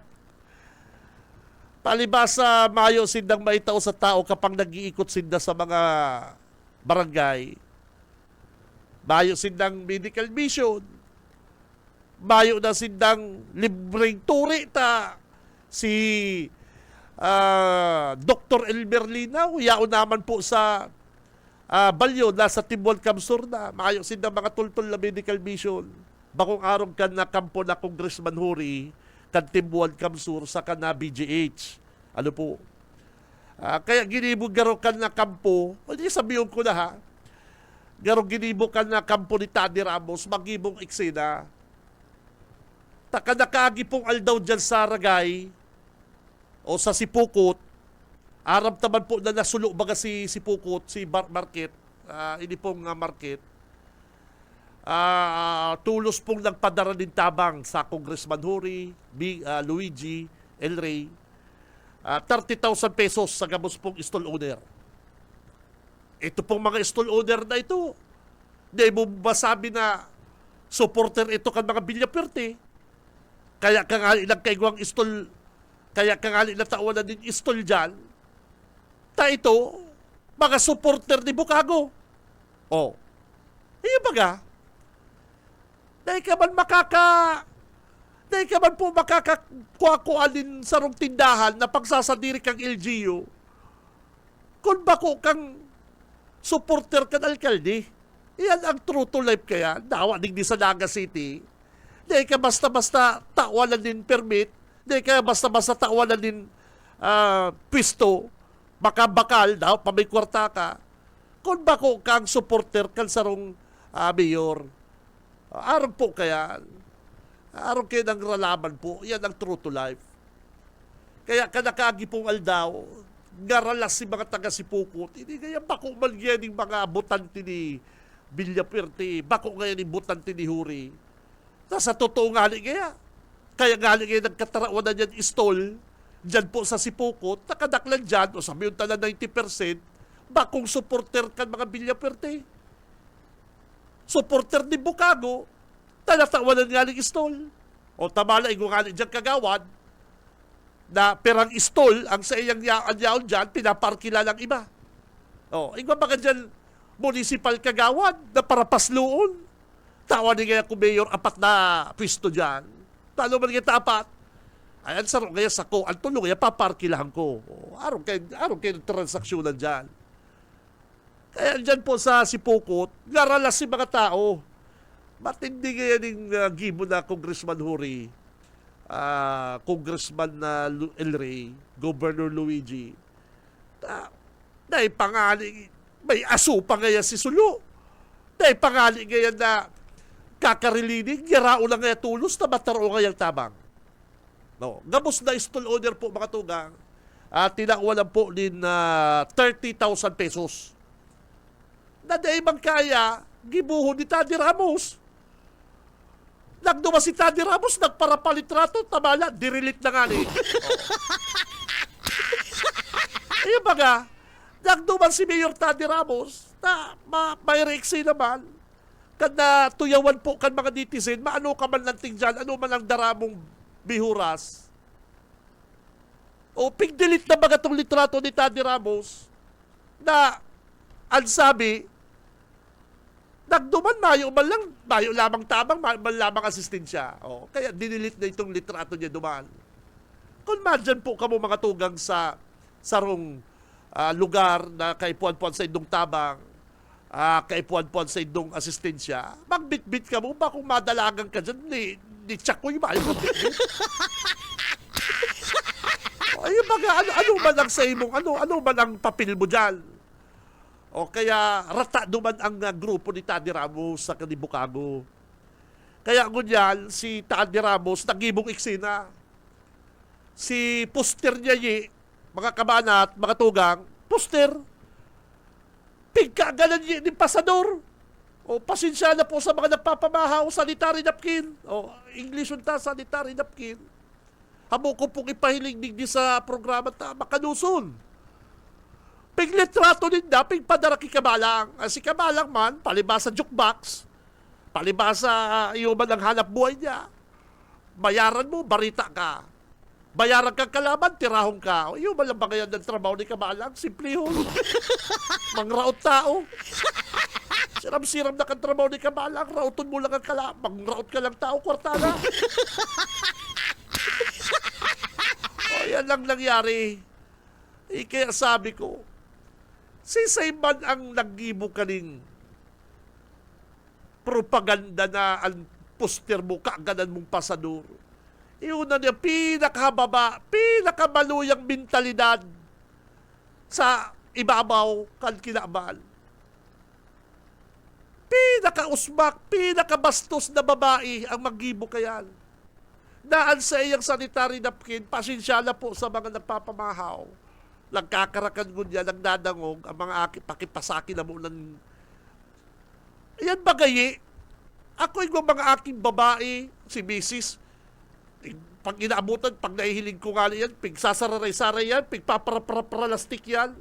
S3: Palibasa mayo sindang maitaw sa tao kapag nag-iikot sinda sa mga barangay. Mayo sindang medical mission. Mayo na sindang libreng turi ta. Si Dr. Elmer Linaw, yao naman po sa Balyo, nasa Tibuan Kamsur na. Mayo sindang mga tultol na medical mission. Bakong arong kan na kampo na Congressman Huri, kan Tibuan Kamsur sa kan na BGH. Ano po? Kaya ginibog garo kan na kampo, hindi sabihin ko na ha, garo ginibog kan na kampo ni Taddy Ramos, magibong eksena. Takanakagi pong aldaw dyan sa Ragay o sa Sipukot, Arab taman po na nasulo baga si Sipukot, si Market, ini pong Market, tulos pong nagpadara din tabang sa Congressman Huri, Luigi, El Rey, 30,000 pesos sa gabos pong stall owner. Ito pong mga stall owner na ito, hindi mo masabi na supporter ito kan mga Villaperte. Kaya kangali lang kaigwang stall, kaya kangali na tawanan din stall dyan, ta ito, mga supporter ni Bukago. Oh, iyo baga, dahil ka man po makakakuha din sa rong tindahan na pagsasadiri kang LGU, kung bako kang supporter kan alkalde, yan ang true to life kaya, dawa din sa Naga City. Di ka basta-basta tawanan din permit, di ka basta-basta tawanan din pwisto, makabakal daw, pamay kwarta ka. Kung bako kang supporter kan sarong mayor, araw po kaya, araw kayo ng ralaman po, yan ang true to life. Kaya kanakagi pong aldaw, ngaralas si mga taga-Sipukot, hindi kaya bako man yan yung mga butante ni Villaperte, bako ngayon yung butante ni Huri. Sa totoo nga kaya nga nagkatarawan na dyan istol, dyan po sa Sipukot, nakadaklan dyan, o sabi yung tala 90%, bakong supporter kan mga Villaperte. Supporter ni Bukago, talatawanan nga ng istol. O tamala, ingo nga dyan kagawad, na perang istol, ang sa iyang yaon dyan, pinaparkila ng iba. O, ingo baka dyan, municipal kagawad, na para pasloon. Tawa ni kaya kung mayor, 4 na pwisto dyan. Talo man kita 4. Ayan, sarong kaya sa ko, ang tulong kaya paparkilahan ko. Araw kayo transaksyonan dyan. Kaya dyan po sa Sipukot, ngaralas si mga tao. Matindi kaya ng gibo na Congressman Huri, Congressman El Rey, Governor Luigi. Dahil pangali, may aso pa kaya si Sulu. Dahil pangali kaya na kakarilinig, yarao lang kaya tulos na mataro kayang tabang. No, gabos na stall owner po mga tugang, tinakuwalan po din 30,000 pesos. Na dahil bang kaya, gibuho ni Taddy Ramos. Nagduma si Taddy Ramos, nagparapalitrato, tamala, dirilit na nga ni. Ayun baga, nagduma si Mayor Taddy Ramos, na may reaksi naman, kada tuyawan po kan mga netizen, maano ka man lanting dyan, ano man ang daramong bihuras. O pigdilit na baga itong litrato ni Taddy Ramos, na ang sabi, nagduman mayo lamang tabang, mayo lamang asistensya. O, kaya dinilit na itong litrato niya duman. Kung madyan po kamo mga tugang sa sarong lugar na kaipuan-puan sa indong tabang, kaipuan-puan sa indong asistensya, magbit-bit ka mo ba kung madalagang ka dyan, ni Chakoy mayo magbit-bit. Ayun baga, ano man ang sa imong, ano man ang papel mo dyan? O kaya rata duman ang grupo ni Taddy Ramos sa Kanibukago. Kaya ngunyan, si Taddy Ramos nagibong eksena. Si poster niya mga kabanat, mga tugang, poster. Pigkagalan niya ni pasador. O pasensya na po sa mga nagpapamahaw, sanitary napkin. O English unta, sanitary napkin. Hamo ko pong ipahiling digdi sa programa ta makanuson. Piglitrato ninda, pigpadara ki Kamalang. Si Kamalang man, palibasa jukebox, palibasa iyo man ang hanap buhay niya. Bayaran mo, barita ka. Bayaran kang kalaban, tirahong ka. Iyo man lang ba ngayon ng trabaho ni Kamalang? Simple ho. Mangraot tao. Siram-siram na kang trabaho ni Kamalang, rauton mo lang ang kalaban. Mangraot ka lang tao, kwartana. O yan lang nangyari. Kaya sabi ko, si Sayman ang naggibo kaning propaganda na ang poster mo, kaaganan mong pasador. Iuna niya, pinakababa, pinakamaluyang mentalidad sa ibabaw kan kinaban. Pinakausmak, pinakabastos na babae ang maggibo kayan. Naan sa iyang sanitary napkin, pasensyala po sa mga nagpapamahaw. Nagkakarakan gunya, nagdadangog, ang mga pakipasaki na mo ng... Ayan bagayi. Ako yung mga aking babae, si Mrs. Pag inaabutan, pag naihiling ko nga yan, pigsasararay-saray yan, pigpaparalastik yan.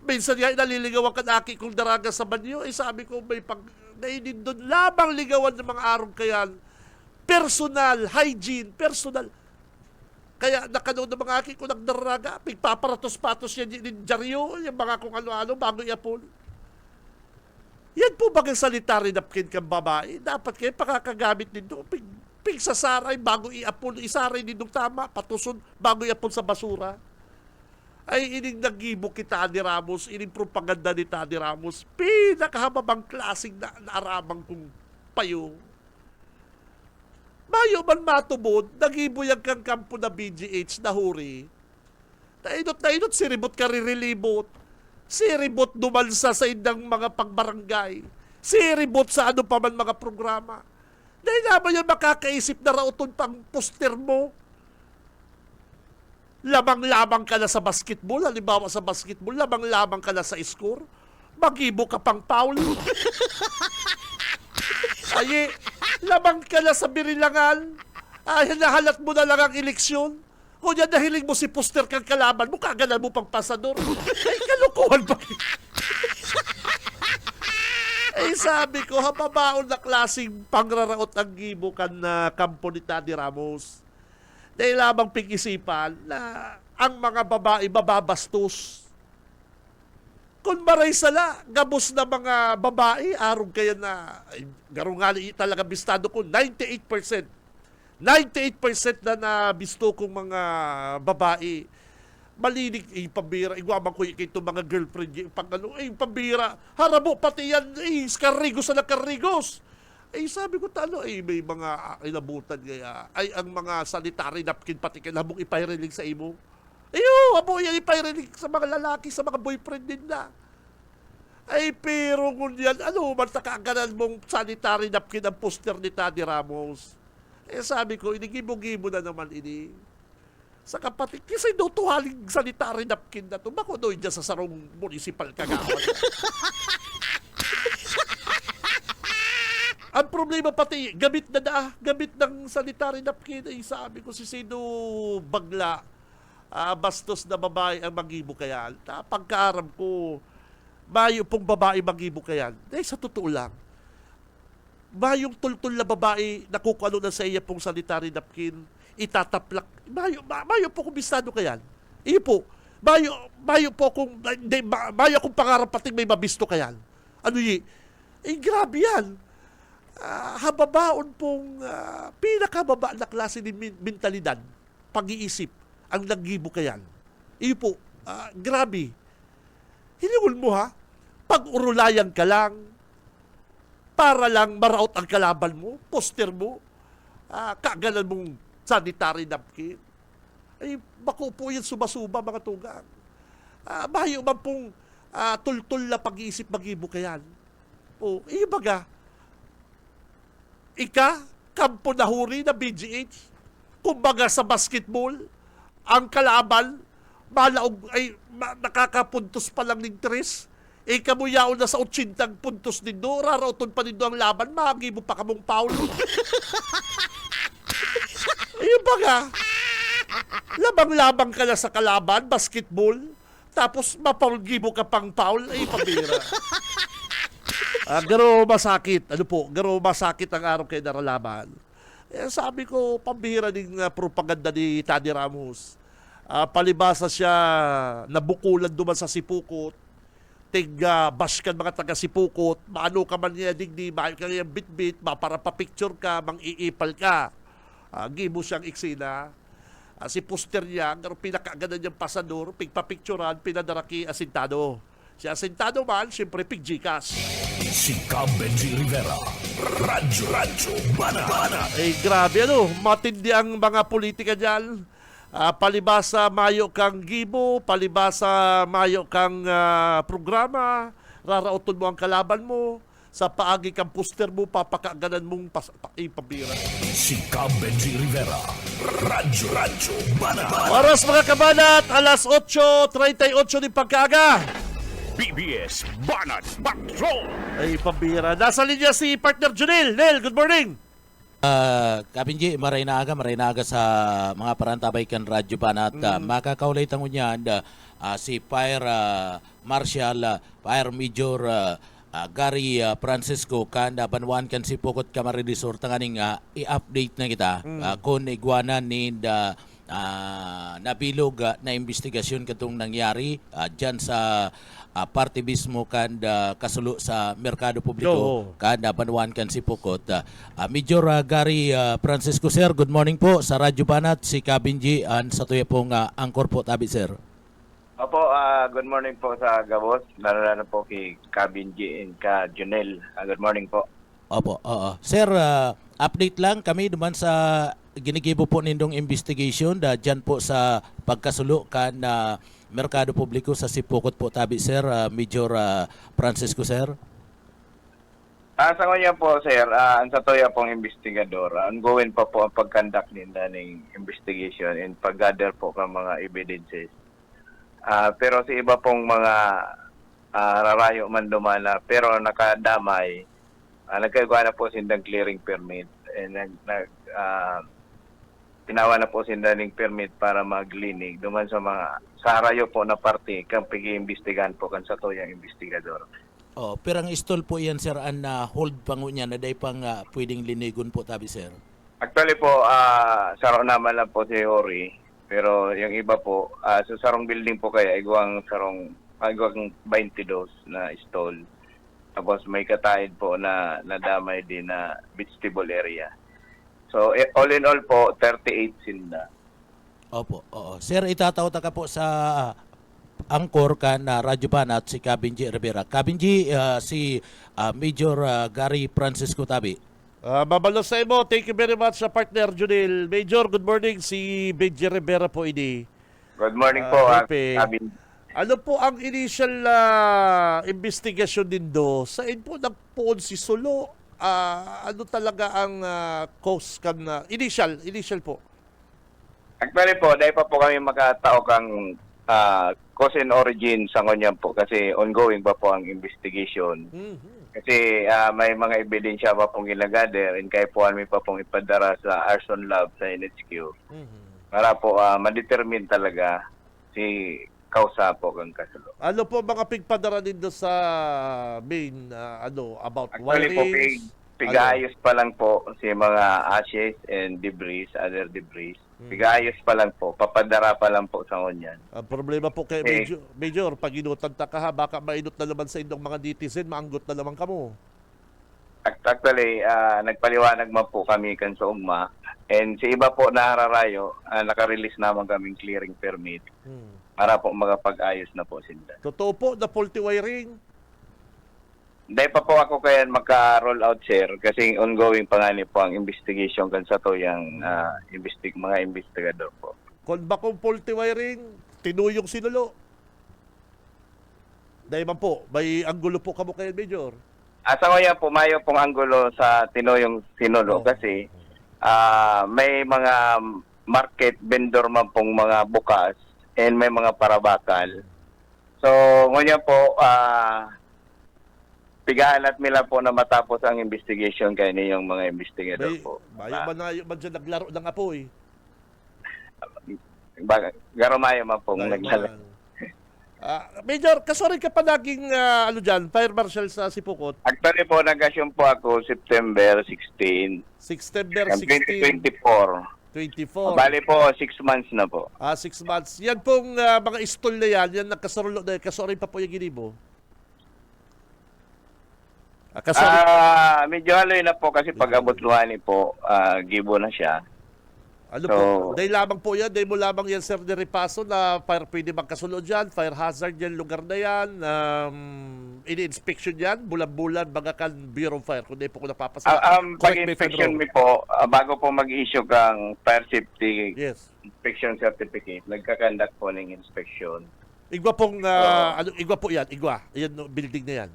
S3: Minsan nga, naliligawan ka na aki kong daraga sa banyo. Sabi ko, may pag nainin doon, labang ligawan ng mga arong kayan. Personal, hygiene, personal. Kaya nakanood ng mga aki ko nagdaraga, pigpaparatos-patos yan yung dyaryo, yung mga kung ano-ano, bago iapon. Yan po bagang sanitary napkin kang babae. Dapat kayo pakakagamit nito. Pigsasaray bago iapon, isaray nitong tama, patuson bago iapon sa basura. Ay ining nagibo kita ni Ramos, ining propaganda ni Tani Ramos, pinakahababang klaseng na aramang kong payo. Mayo man matubod, nagibuyag kang kampo na BGH na huri. Nainot, siribot ka rirelibot. Siribot dumalsa sa indang mga pagbarangay. Siribot sa ano pa man mga programa. Dahil naman yung makakaisip na rauton pang poster mo. Lamang-lamang ka na sa basketball, halimbawa sa basketball, lamang-lamang ka na sa score, magibo ka pang foul. Ay, lamang ka na sa birilangan, ay, nahalat mo na lang ang eleksyon. Kung yan nahiling mo si poster kang kalaban mo, kaganan mo pang pasador. Ay, kalukuhan ba? Ay, sabi ko, hababaon na klaseng pangraraot ang gibo kan na kampo ni Tani Ramos. Dahil lamang pag-isipan na ang mga babae bababastos. Kung maray sala, gabos na mga babae, arong kaya na, garungali talaga bistado ko, 98%. 98% na nabisto kong mga babae. Malinig, pambira, igwaman ko ito mga girlfriend, pang ano, pambira, harabo, pati yan, karigos na karigos. Sabi ko, talo, may mga inabutan kaya, ay, ang mga sanitary napkin, pati kailangan ipahirilig sa imo. Abo yan ipahirilig sa mga lalaki, sa mga boyfriend din na. Ay, pero kung yan, ano, man takaganan mong sanitary napkin ang poster ni Tani Ramos. Sabi ko, inigibo-gibo na naman ini. Sa kapatid, kasi daw tuhaling sanitary napkin na to. Bako doon dyan sa sarong municipal kagawan. Ang problema pati, gamit ng sanitary napkin. Sabi ko, si sino bagla, bastos na babae ang magibo kayan. Pagkaaram ko, mayo pong babae magibo kayan. Sa totoo lang, mayong tultul na babae na kukano na sa iya pong sanitary napkin, itataplak. Mayo po kung bistado kayan. Iyo po. Mayo po kung, mayo kung pangarap pating may mabisto kayan. Ano grabe yan. Hababaon pong pinakababa na klase ni mentalidad, pag-iisip, ang naggibo kayan. Iyo po. Grabe. Hiningol mo ha, pag-urulayan ka lang, para lang maraot ang kalaban mo, poster mo, kaganan mong sanitary napkin. Ay, bako po yan sumasuba mga tugang. Bayo man pong tultul na pag-iisip magibo kayan. Baga, kampo na huri na BGH, kumbaga sa basketball, ang kalaban, nakakapuntos pa lang ng 3, kamuyaon na sa 80 puntos nindo, rarauton pa nindo ang laban, magibo pa kamong Paulo. Baga, Labang-labang ka na sa kalaban, basketball, tapos mapaulgibo ka pang foul, ay pabira. Garo masakit. Ano po? Garo masakit ang araw kay naralaman. Sabi ko, pambihira ng propaganda ni Tani Ramos. Palibasa siya nabukulan duman sa Sipukot. Bash ka mga taga Sipukot. Maano ka man niya digdi, mahal ka niya bit-bit, para pa-picture ka, mang-iipal ka. Gibo siyang eksena. Si poster niya, garo pinakaganan niyang pasador, pigpapicturan, pinadaraki Asintado. Si Asintado man, siyempre pigjikas.
S2: Si Cam Benji Rivera. Radyo Bana.
S3: Grabe matindi ang mga politika dyan. Palibasa mayo kang gibo, palibasa mayo kang programa, rarauton mo ang kalaban mo, sa paagi kang poster mo, papakaganan mong pabira.
S2: Si Cam Benji Rivera. Radyo Bana.
S3: Oras mga kabanat, alas 8:38 ni pagkaaga.
S4: BBS Banat Patrol!
S3: Pabira. Nasa linya si partner Junel. Nel, good morning.
S7: Kabinji, maray na aga sa mga parantabay kan radyo Banat. Makakaulay tango niyan si Fire Marshal, Fire Major Gary Francisco kan banwan kan si Pukot Kamaridisor tanganing i-update na kita kung iguanan ni nabilog na investigasyon katong nangyari dyan sa parte mismo kan kasulo sa merkado publiko kan banwan kan si Pukot. Major Gary Francisco sir, good morning po sa Radyo Banat, si Kabinji sa tuya pong angkor po tabi sir.
S8: Opo, good morning po sa Gabos, lalo po kay Kabinji and ka Junel. Good morning po.
S7: Opo, oo. Sir, update lang kami duman sa ginigibo po nindong investigation dyan po sa pagkasulo kan merkado publiko sa Sipukot po tabi sir, Major Francisco sir.
S8: Sa kanya po sir, ang sa toya pong investigador, ongoing pa po ang pagkandak nila ng investigation and pag-gather po ng mga evidences. Pero sa iba pong mga rarayo man dumana, pero nakadamay, nagkagawa na po sindang clearing permit and tinawa na po sila ng permit para maglinig duman sa mga sa rayo po na parte kang pag-iimbestigahan po kan sa toyang investigador.
S7: Pero ang istol po yan sir, ang hold pango niya na day pang pwedeng linigon po tabi sir.
S8: Actually po, saro naman lang po si Ori, pero yung iba po, sa sarong building po kaya igwang 22 na stall. Tapos may katahid po na nadamay din na vegetable area. So, all in all po, 38 sila.
S7: Opo, oo. Sir, itatawta ka po sa angkor ka na Radyo Banat, si Kabinji Rivera. Kabinji, si Major Gary Francisco tabi.
S3: Babalo sa mo. Thank you very much sa partner Junel. Major, good morning. Si Benji Rivera po ini.
S8: Good morning po, Kabinji.
S3: Ano po ang initial investigation din do? Saan po nagpuon si Solo? Ano talaga ang cause kan initial po?
S8: Actually po, dahil pa po kami makatao kang cause and origin sa ngonyan po kasi ongoing pa po ang investigation. Kasi may mga ebidensya pa pong ginagader and kaya po kami pa pong ipadara sa Arson Lab sa NHQ. Para po ma-determine talaga si kausa po kang kasulo.
S3: Ano po mga pigpadara din do sa main about
S8: actually
S3: wirings?
S8: Po, pigayos pa lang po si mga ashes and debris, other debris. Pigayos pa lang po, papadara pa lang po sa ngonyan.
S3: Ang problema po kay Major, pag inutan ta ka ha, baka mainot na naman sa indong mga netizen, maanggot na naman kamo.
S8: Actually, nagpaliwanag man po kami kan sa ugma. And sa iba po na hararayo, naka-release naman kaming clearing permit para po makapag-ayos na po sila.
S3: Totoo po na faulty wiring?
S8: Dahil pa po ako kaya maka-roll out sir kasi ongoing pa nga po ang investigation kan sa to yung mga investigador po.
S3: Kung ba kung faulty wiring, tinuyong sinulo? Dahil man po, may anggulo po kamo kayo, Major.
S8: Asa ko yan po, mayo pong anggulo sa tinuyong sinulo kasi may mga market vendor man pong mga bukas and may mga parabakal. So, ngayon po, pigaan at mila po na matapos ang investigation kay niyong mga investigador po.
S3: Mayo man dyan naglaro ng apoy.
S8: Garumayo man pong nagdala.
S3: Major, kaso rin ka pa naging Fire Marshal sa Sipokot.
S8: Actually po, nag-assume po ako September 16,
S3: September
S8: ng
S3: 16,
S8: 2024.
S3: 24.
S8: Bali po, 6 months na po.
S3: 6 months. Yan pong mga istol na yan nagkasarulo na kaso rin pa po yung ginibo.
S8: Medyo haloy na po kasi pag abot luhani po, gibo na siya.
S3: Ano po? Dahil lamang po yan, dahil mo lamang yan, sir, de repaso na fire pwede magkasunod dyan, fire hazard yan, lugar na yan, ini-inspection yan, bulan-bulan, bagakan Bureau of Fire, kung di po ko napapasa.
S8: Pag-inspection mo po, bago po mag-issue kang fire safety
S3: Yes.
S8: inspection certificate, nagkakandak po ng inspection.
S3: Igwa pong, igwa po yan, igwa. Yan, no, building na yan.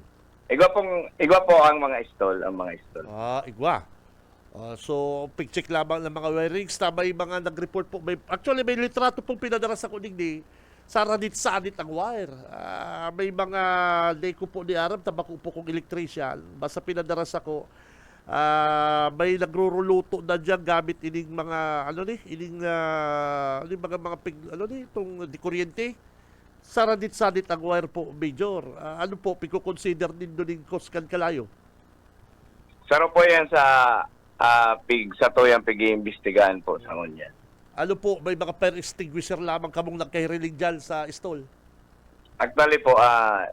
S8: Igwa po ang mga stall,
S3: Igwa. So, pig-check lamang ng mga wirings. Tama yung mga nag-report po. Actually, may litrato pong pinadara sa kuning ni saranit-sanit ang wire. May mga leko po ni Arab, tabako po kong electrician. Basta pinadara sa ko, may nagruruluto na dyan gamit ining mga, itong di kuryente. Saranit-sanit ang wire po, Major. Ano po, piko-consider din doon yung Koskan Kalayo?
S8: Saro po yan sa sa tuyang pag-iimbestigahan po sa ngunyan.
S3: Ano po, may mga fire extinguisher lamang kamong nagkahirilig dyan sa stall?
S8: Actually po,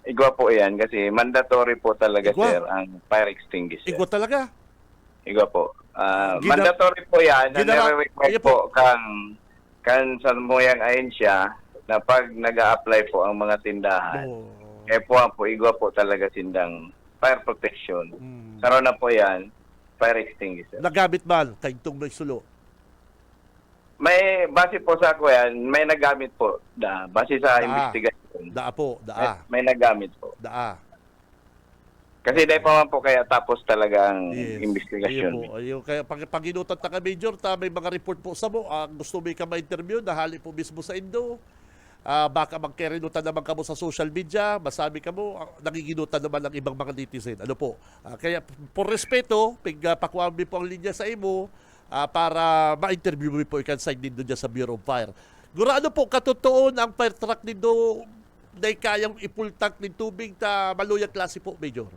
S8: igwa po yan kasi mandatory po talaga,
S3: Igwa?
S8: sir, ang fire extinguisher.
S3: Igwa talaga?
S8: Igwa po. Mandatory po yan. Nare-require po kan sa muyang ahensya na pag nag-a-apply po ang mga tindahan. Igwa po talaga sindang fire protection. Karoon na po yan, fire extinguisher.
S3: Nagamit man, kaintong may sulo?
S8: May, base po sa ako yan, may nagamit po. Base sa investigation.
S3: Daa po, daa.
S8: May nagamit po.
S3: Daa.
S8: Kasi dahil pa man po kaya tapos talaga ang investigation.
S3: Ayun, kaya pag inutat na ka, Major, may mga report po sa mo, gusto mo ka ma-interview, nahali po mismo sa Indo. Baka magkerinutan naman ka mo sa social media, masabi ka mo, nagiginutan naman ng ibang mga netizen. Ano po? Kaya, por respeto, pakuwami po ang linya sa imo para ma-interview mo po ikan sign din doon sa Bureau of Fire. Gurado po, katotoon ang fire truck nito na kayang i-full tank ng tubig na maluyang klase po, Major?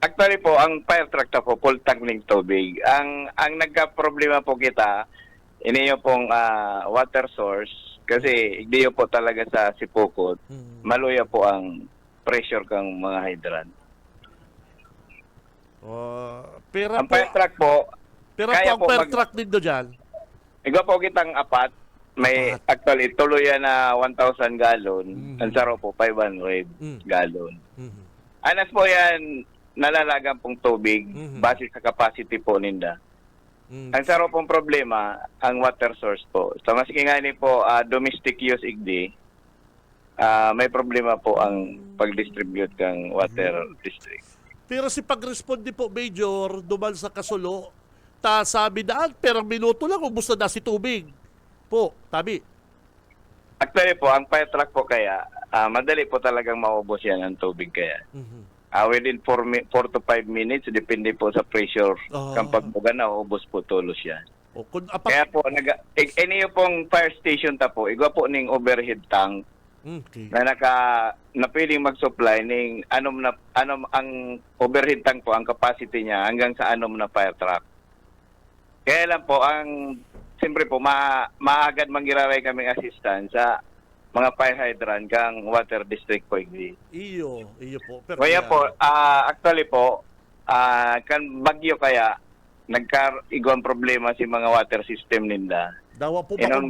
S8: Actually po, ang fire truck na po, full tank ng tubig. Ang nagka-problema po kita, iniyo pong water source kasi hindi po talaga sa Sipokot. Maluya po ang pressure kang mga hydrant.
S3: Pero
S8: ang fire truck po,
S3: pero
S8: kaya
S3: po ang fire
S8: po
S3: truck din do dyan?
S8: Igwa po kitang apat. May actually tuluyan na 1,000 gallon. Ang saro po 500 gallon. Anas po yan nalalagang pong tubig base sa capacity po ninda. Ang saro pong problema, ang water source po. So, maski nga ni po, domestic use igdi, may problema po ang pag-distribute ng water district.
S3: Pero si pag-responde po, Major, dumal sa Kasulo, sabi daan, perang minuto lang, ubus na si tubig. Po, tabi.
S8: Actually po, ang fire truck po kaya, madali po talagang maubos yan ang tubig kaya. Within 4 to 5 minutes, depende po sa pressure. Kapag buga na, ubos po tulos yan. Kaya po, iniyo pong fire station ta po, igwa po ning overhead tank na pwedeng mag-supply ning anom ang overhead tank po, ang capacity niya hanggang sa anom na fire truck. Kaya lang po, siyempre po, maagad manggiraray kaming assistance sa mga fire hydrant kang water district po igdi.
S3: Iyo po. Pero
S8: kaya po, actually po, kan bagyo kaya, nagka-igong problema si mga water system ninda.
S3: Dawa po
S8: bakong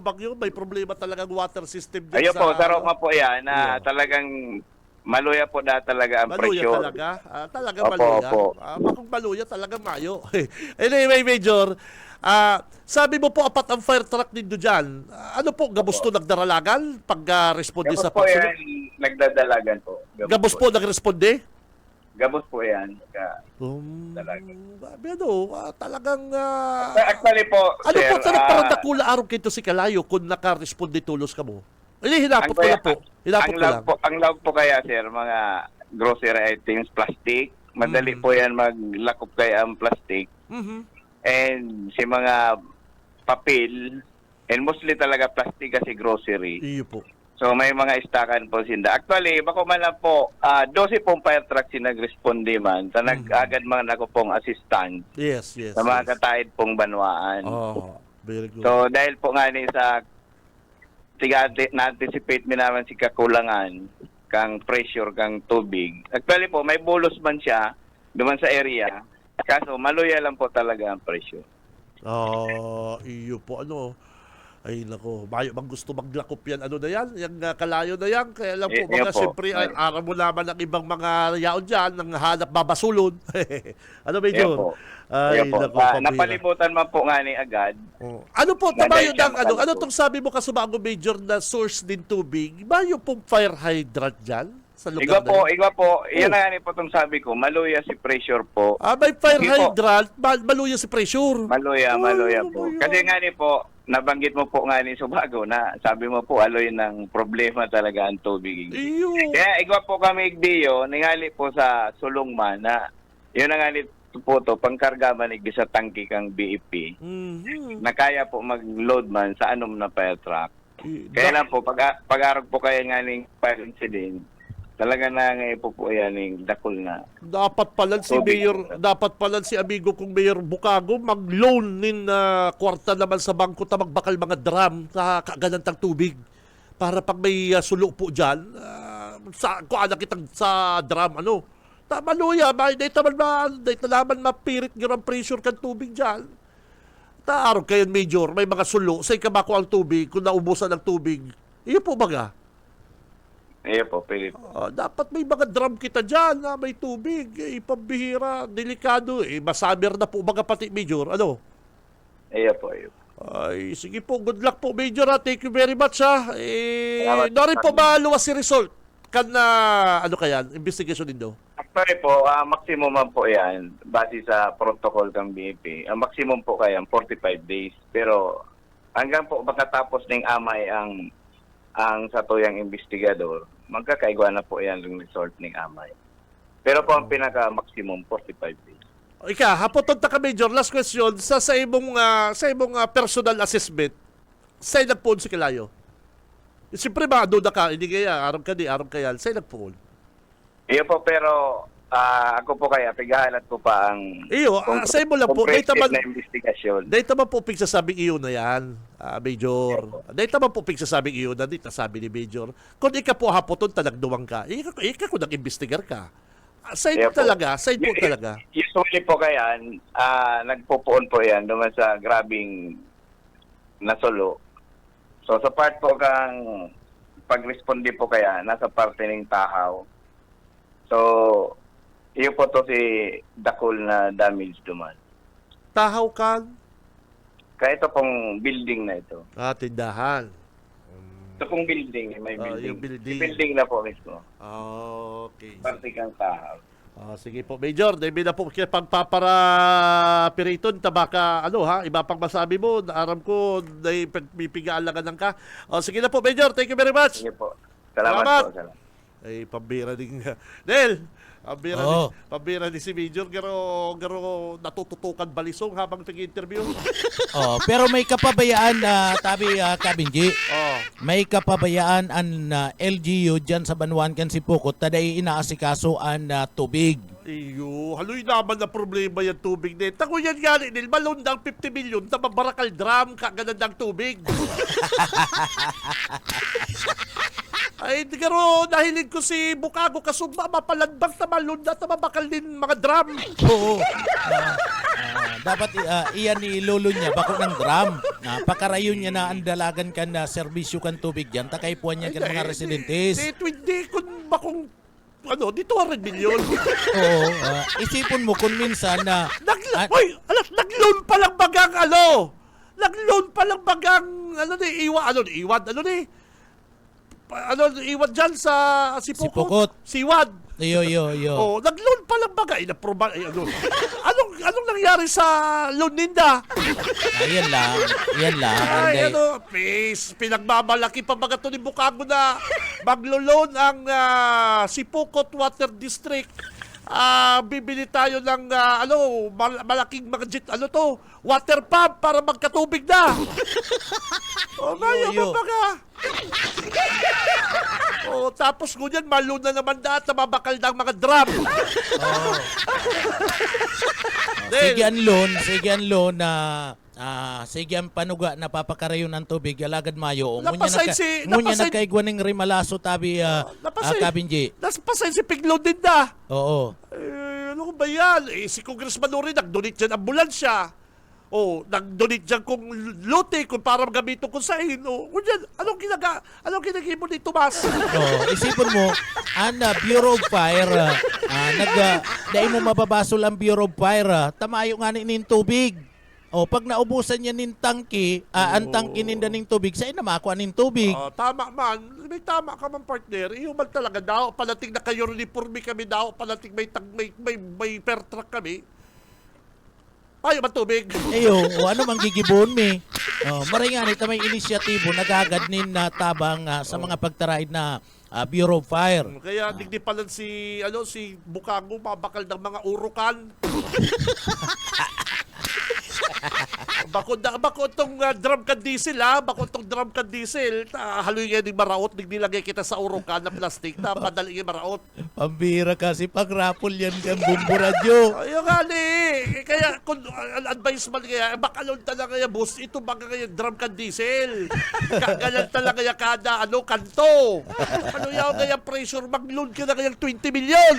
S3: bagyo, may problema talagang water system din.
S8: Ayo po, saroma po yan na talagang maluya po talaga ang presyo.
S3: Maluya talaga? Talaga maluya? Bakong maluya talaga mayo. Anyway, Major, sabi mo po apat ang fire truck ninyo dyan. Ano po, gabos to nagdaralagan pag-responde sa pagsunod?
S8: Gabos po yan, nagdadalagan po.
S3: Gabos po nagresponde?
S8: Gabos po yan.
S3: Talagang...
S8: Actually po,
S3: ano
S8: sir,
S3: po, parang nakula araw kito si Kalayo kung naka-responde tulos ka mo? Hinapot ko lang po.
S8: Ang log po kaya, sir, mga grocery items, plastic. Madali po yan maglakop kaya ang plastic. and si mga papel, and mostly talaga plastic kasi grocery.
S3: Iyo po.
S8: So may mga istakan po sinda. Actually, bako man lang po, 12 pong fire truck sinag-responde man. Ta nag-agad man ako pong assistant
S3: Yes, yes.
S8: sa mga
S3: yes.
S8: katahid pong banwaan.
S3: Oh, very good.
S8: So dahil po nga ni sa na-anticipate mi naman si kakulangan kang pressure kang tubig. Actually po may bulos man siya duman sa area. Kaso maluya lang po talaga ang pressure.
S3: Iyo po ano. Ay nako, bayo bang gusto maglakop yan, ano na yan, yung kalayo na yan, kaya lang po mga
S8: Yan po.
S3: siyempre, aram mo naman ang ibang mga yaon dyan, nang hanap babasulon. Ano ba
S8: Yan
S3: yun?
S8: po.
S3: Ay
S8: Yan po.
S3: nako, pabira.
S8: Napalibutan man po nga ni agad.
S3: Oh. Ano po,
S8: Na
S3: tabayo
S8: dahil siya
S3: ng, ano
S8: makalbo.
S3: tong sabi mo kasubago major na source din tubig, bayo pong fire hydrant dyan? Sa lugar na yun?
S8: Igwa po. Yan na nga ni po itong sabi ko, maluya si pressure po.
S3: May fire
S8: Sige po.
S3: hydrant, maluya si pressure.
S8: Maluya po.
S3: maluya.
S8: Kasi nga ni po, nabanggit mo po nga ni Subago na sabi mo po, aloy ng problema talaga ang tubig.
S3: Iyo.
S8: Kaya igwa po kami igdiyo, ningali po sa Sulungman na yun na nga ni po to, pangkarga man igdi sa tangki kang BEP
S3: Mhm.
S8: na kaya po mag-load man sa anom na fire truck.
S3: I-
S8: Kaya lang po, pag-arog po kaya nga ng fire incident, talaga na nga po po yan ng dakol na.
S3: Dapat pala si
S8: Tubig.
S3: Mayor, dapat pala si amigo kong Mayor Bukago mag-loan nin kwarta naman sa bangko ta magbakal mga drum sa kaganantang tubig para pag may sulo po diyan sa ko anak kitang sa drum ano tama luya may data naman mapirit gyud ang pressure kan tubig diyan. Taarog kayo Major, may mga sulo say kabako ang tubig kung naubusan ng tubig. Iyo po baga.
S8: Iyo po, Philip.
S3: Dapat may mga drum kita dyan na may tubig. Pambihira, delikado. Masamer na po mga pati, Major. Ano?
S8: Iyo po, iyo.
S3: Ay, sige po. Good luck po, Major. Thank you very much, ha.
S8: Salamat.
S3: Nari po maluwas si result. Kan na, ano kaya, investigation din daw.
S8: Actually po, maximum man po yan, base sa protocol ng BEP. Ang maximum po kaya 45 days. Pero hanggang po makatapos ng amay ang satuyang investigador, magkakaigwa na po yan yung result ng amay. Pero po ang pinaka-maximum 45 days.
S3: Ika, hapoton ta ka, Major. Last question. Sa imong personal assessment, sa'yo nagpoon si Kilayo? Siyempre ba, duda ka, hindi kaya, aram kaya, sa'yo nagpoon?
S8: Iyo po, pero ako po kaya, pigahalat ko pa ang
S3: Iyo, sa'yo mo lang po. Data
S8: comprehensive
S3: man,
S8: na investigasyon.
S3: dahil naman po pigsasabing iyo na yan, Major. Dahil naman po pigsasabing iyo na dito, sabi ni Major. Kung ika po hapoton talagduwang ka, ika kung nag-investigar ka. Side
S8: Yeah, po.
S3: talaga, side po talaga.
S8: Usually po kaya, nagpupuon po yan naman sa grabing nasulo. So sa part po kang pag-responde po kaya, nasa parte ng tahaw. So, iyo po to si dakol na damage duman.
S3: Tahaw ka,
S8: Kaya ito pong building na ito.
S3: tindahan.
S8: Ito pong building, may building.
S3: yung building.
S8: Yung building na po mismo.
S3: Okay.
S8: Parte kang tahaw.
S3: Sige po, Major. Dahil na po pagpapara-piriton, tabaka, iba pang masabi mo, aram ko, dahil pipigaalangan ka. Sige na po, Major. Thank you very much.
S8: Sige po. Salamat
S3: Salamat.
S8: po. Salamat.
S3: Ay, pambira din. Del,
S7: Oo.
S3: pambira din si Major. Garo natututukan balisong habang nag-interview.
S7: Pero may kapabayaan na tabi Kabinji.
S3: Oh.
S7: May kapabayaan an LGU dyan sa Banwan kan si Pukot taday inaasikaso an tubig.
S3: Iyo, haloy naman na problema yung tubig din. Tako yan gali nil, malundang 50 million na mabarakal drum kaganandang tubig. Ay, garo, nahilig ko si Bukago kasumba, mapaladbang na malunda na mabakal din mga drum.
S7: Oo. Dapat iyan ni lolo niya bako ng drum. Pakarayon niya na ang dalagan kan na serbisyo kan tubig dyan. Takay po niya kan mga residentes.
S3: Hindi kung bakong, dito 100 million.
S7: Oo. Isipon mo kung minsan na...
S3: Nag-loan pa lang bagang Nag-loan pa lang bagang, iwan dyan sa
S7: Sipokot.
S3: Siwad.
S7: Yo.
S3: Nag-loan pa lang baga. Anong nangyari sa loan ninda?
S7: Yan lang.
S3: Ay,
S7: Anday.
S3: please, pinagmamalaki pa baga to ni Bukago na maglo-loan ang Sipokot Water District bibili tayo ng malaking mga water pump para magkatubig na.
S7: Yo.
S3: Tapos ngunyan, maluna naman na at mabakal ng mga drum.
S7: Sige ang loan na sige ang panuga na papakarayo ng tubig alagad mayo. Ngunya nagkaigwan ng rimalaso tabi Kabinji.
S3: Napasay si Piglon din na.
S7: Oo.
S3: Ano ba yan? Si Congressman Uri, nag-donate dyan ambulansya. Nag-donate dyan kung lote, kung para gamitin kung sahin. Anong ginagimo ni Tomas?
S7: Isipon mo, ang Bureau of Fire, dahil mo mababasol ang Bureau of Fire, tamayo nga nin tubig. Pag naubusan niya nin tangki, ang tangki ninda ning tubig, sa'yo na makuha nin tubig.
S3: Tama man. May tama ka man, partner. Iyo man talaga daw. Palating na kayo uniforme kami daw. Palating may fair truck kami. Ayaw man tubig.
S7: Ano mang gigibon mi? Maray nga nito may inisyatibo nagagad nin na tabang sa mga pagtaraid na Bureau of Fire.
S3: Kaya digdi palan si Bukago mabakal ng mga urukan. Bako tong drum can diesel bako tong drum can diesel, haloy nga yung maraot, nilagay kita sa urukan na plastic, madali yung maraot.
S7: Pambira kasi pagrapol yan kang bumbo radyo.
S3: Ayun nga kaya kung advice man kaya, bakalon talaga yung boss, ito baka kaya drum can diesel. Ganyan talaga yung kada kanto. Ano yung kaya pressure, mag-loan ka na kaya 20 million.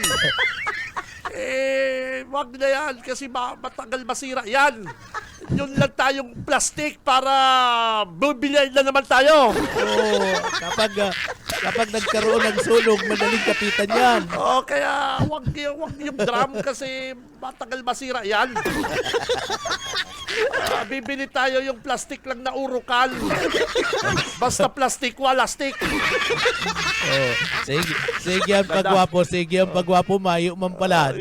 S3: Wag na yan kasi matagal masira yan. Yun lang tayong plastic para bumili na naman tayo.
S7: Kapag nagkaroon ng sunog, madaling kapitan yan.
S3: Kaya wag yung drum kasi matagal masira yan. Bibili tayo yung plastic lang na urukan. Basta plastic, wala stick.
S7: Sige ang pagwapo, mayo man pala.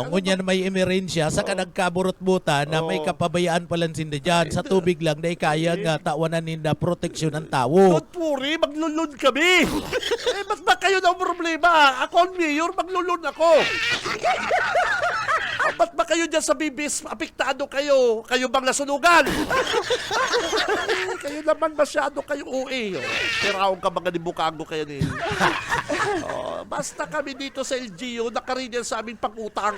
S7: Ngunyan may emerensya, saka nagkaburot-buta na may kapabayaan palang sinda dyan. Sa tubig lang, na kaya nga tawanan ninda proteksyon ng tao.
S3: Puri, maglulun kami. Ba't ba kayo na problema? Ako ang mayor, maglulun ako. Ba't ba kayo dyan sa bibis, apektado kayo? Kayo bang nasunugan? Kayo naman masyado kayo uwi. Tiraong ka mga ni Bukago kayo ni. Basta kami dito sa LGU, nakarinig sa aming pag-utang.